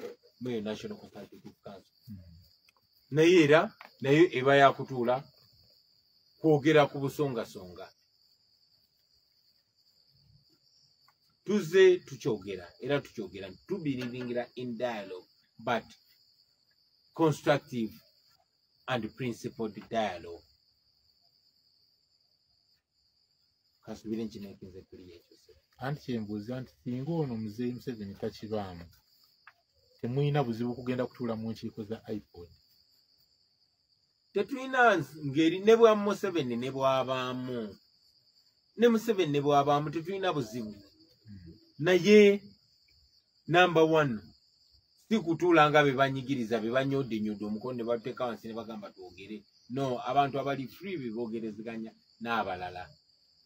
mu National Consultative Council. Naye era nayo eba yakutuula kwogera ku busongasonga. Tuze tukyogera era tukyogera tubirivingira in dialogue but constructive and principled dialogue. Kasubire nkinekinze kuli ekyo. Anti kyembuuza nti singa ono Muzeeyi Museveni takibaamu temulina buzibu kugenda kutuula mu nkiiko za IPOD? Tetulina ngeri ne bwa Museveni ne bwabaamu. Ne Museveni ne bwabaamu tetulina buzibu. Naye number one si kutuula nga be banyigiriza be banyodde omukono ne bateeka wansi ne bagamba twogere. No, abantu abali free bebogerezeganya n'abalala.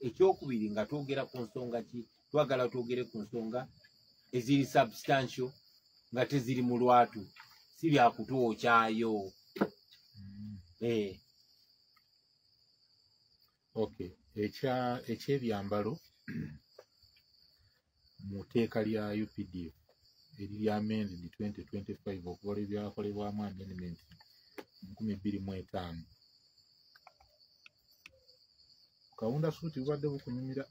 Ekyokubiri nga twogera ku nsonga ki? Twagala twogere ku nsonga eziri substantial nga teziri mu lwatu, si bya kutwokyayo. Okay, ekyebyambalo mu tteeka lya UPDF erya amended 2025 okukola ebyakolebwamu amendment 2025. Kawunda suuti bubadde bukunyumira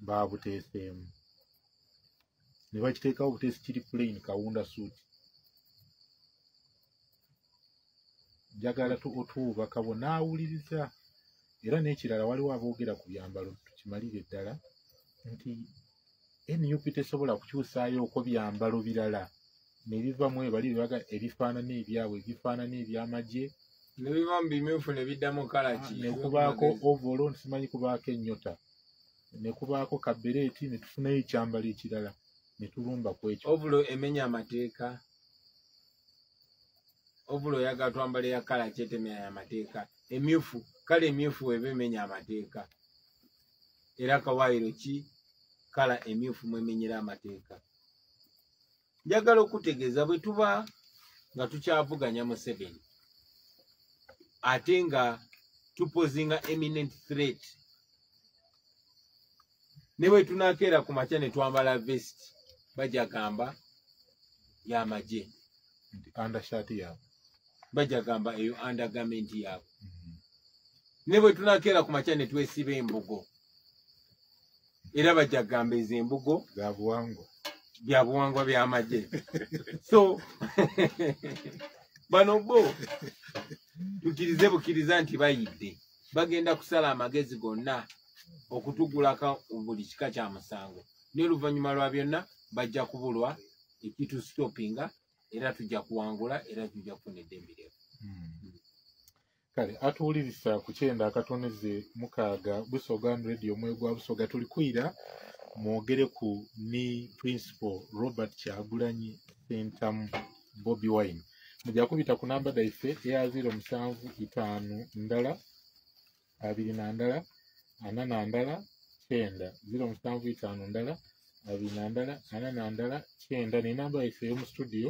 baabuteeseemu ne bakiteekawo buteesi kiri plain kawunda suuti. Njagala otuuba kabo n'awuliriza era n'ekirala waliwo aboogera ku byambalo tukimalire ddala nti NUP tesobola kukyusaayo ko byambalo birala ne bivamu ebali bibaga ebifaanana ebyabwe ebifaanana eby'amagye ne biba mu bimyufu ne biddamu kala ki ne kubaako ovolo nsimanyi kubaako ennyota ne kubaako kabereeti ne tufunayo ekyambalo ekirala ne tulumba ku ekyo. ovulo emenya amateeka, ovulo oyagala twambala ya kala ki etemenya amateeka, emyufu kale emyufu eba emenya amateeka era kawaayiro ki kala emyufu mwemenyera amateeka. Njagala okutegeeza bwe tuba nga tukyavuganya Museveni ate nga tupozinga eminent threat ne bwe tunakeera ku makya ne twambala vest bajagamba y'amagye andashaati yaabwe bajagamba eyo undergarment yaabwe. Ne bwe tunakeera ku makya ne twesiba embugo era bajagamba ezo embugo za buwangwa bya buwangwa by'amagye. So bano bo tukirize bukiriza nti bayidde bagenda kusala amagezi gonna okutugulako buli kika kya musango n'oluvannyuma lwa byonna bajja kubulwa ekitusitopinga era tujja kuwangula era tujja kufuna eddembe lyefu. Kale atuwuliriza ku 9.6 Busoga Radio omwe gwa Busoga tuli kwira mwogere ku ni Principal Robert Kyagulanyi Sentamu Bobi Wine. Mujja kubita ku namba daife eya 075 ndala 2 ndala 8 ndala 9 075 ndala 2 ndala 8 ndala 9 ne namba yaife yo mu studio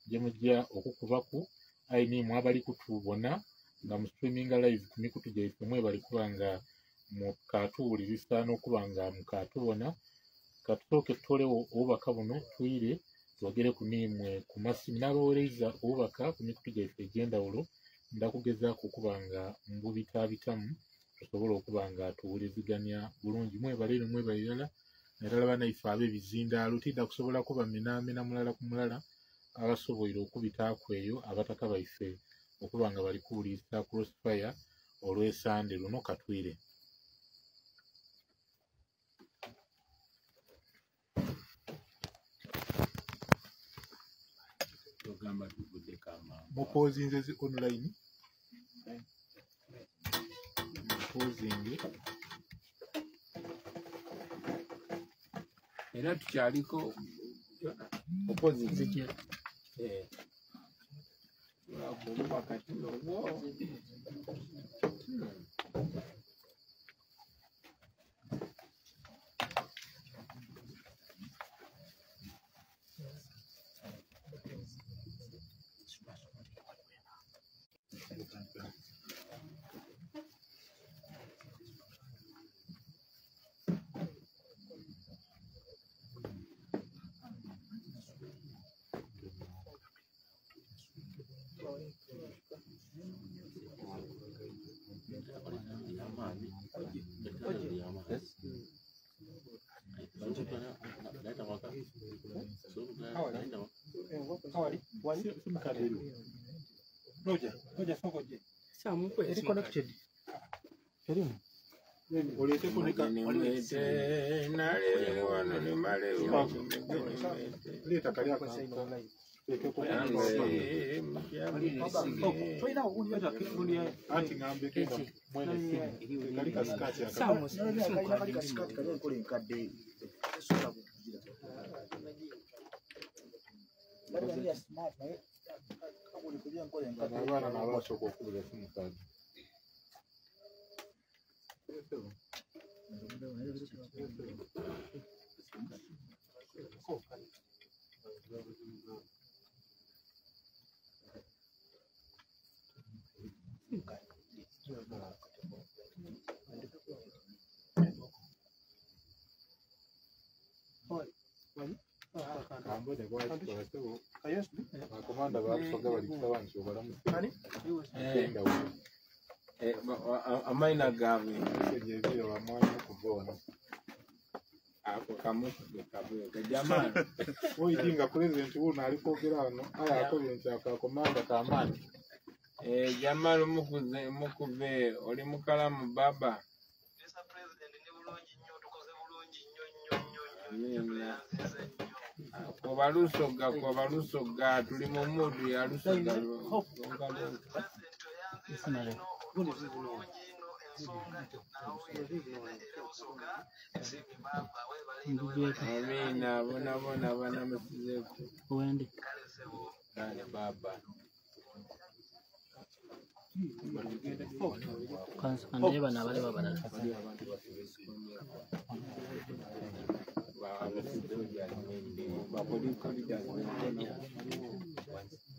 gye mujja okukubaku ayini mwabali kutubona nga mu streaming live ku mikutu gyaife mwe bali kubanga mu katuwuliriza n'okubanga mu katubona katusoke tutolewo obubaka buno tuyire twogere ku nimwe ku masimu n'abaweereza obubaka ku mikutu gyaife egy'endawulo ndakugezaako okubanga mbubitaabitamu tusobole okubanga tuwuliziganya bulungi mwebalere mwebalirala naddala banaife ab'ebizindaalo tidda kusobola kubamenaamena mulala ku mulala abasoboire okubitaako eyo abataka baife okubanga bali kuwuliriza crossfire olw'esande luno katwire. Mupozinze zi online mupozinge era tukyaliko mupozinze ki kuluba kati nobwo abaana n'abasooka okubuza simu kaadi akomanda bakusoga bali kusaba nti obalamusienda amaina gaabwe ebyo bamwanyi okugoona ako kamukabuga jamani oyitinga pulezidenti wuno ali kwogera wano aya akobye nti akakomanda kamaanyi jamani mukuve oli mukalamu baba kobalusoga tuli mu mudu ya lusoga Amina, bona masizeku. Uende. Dale baba. Kwanza ndeba nabale babalala. Ba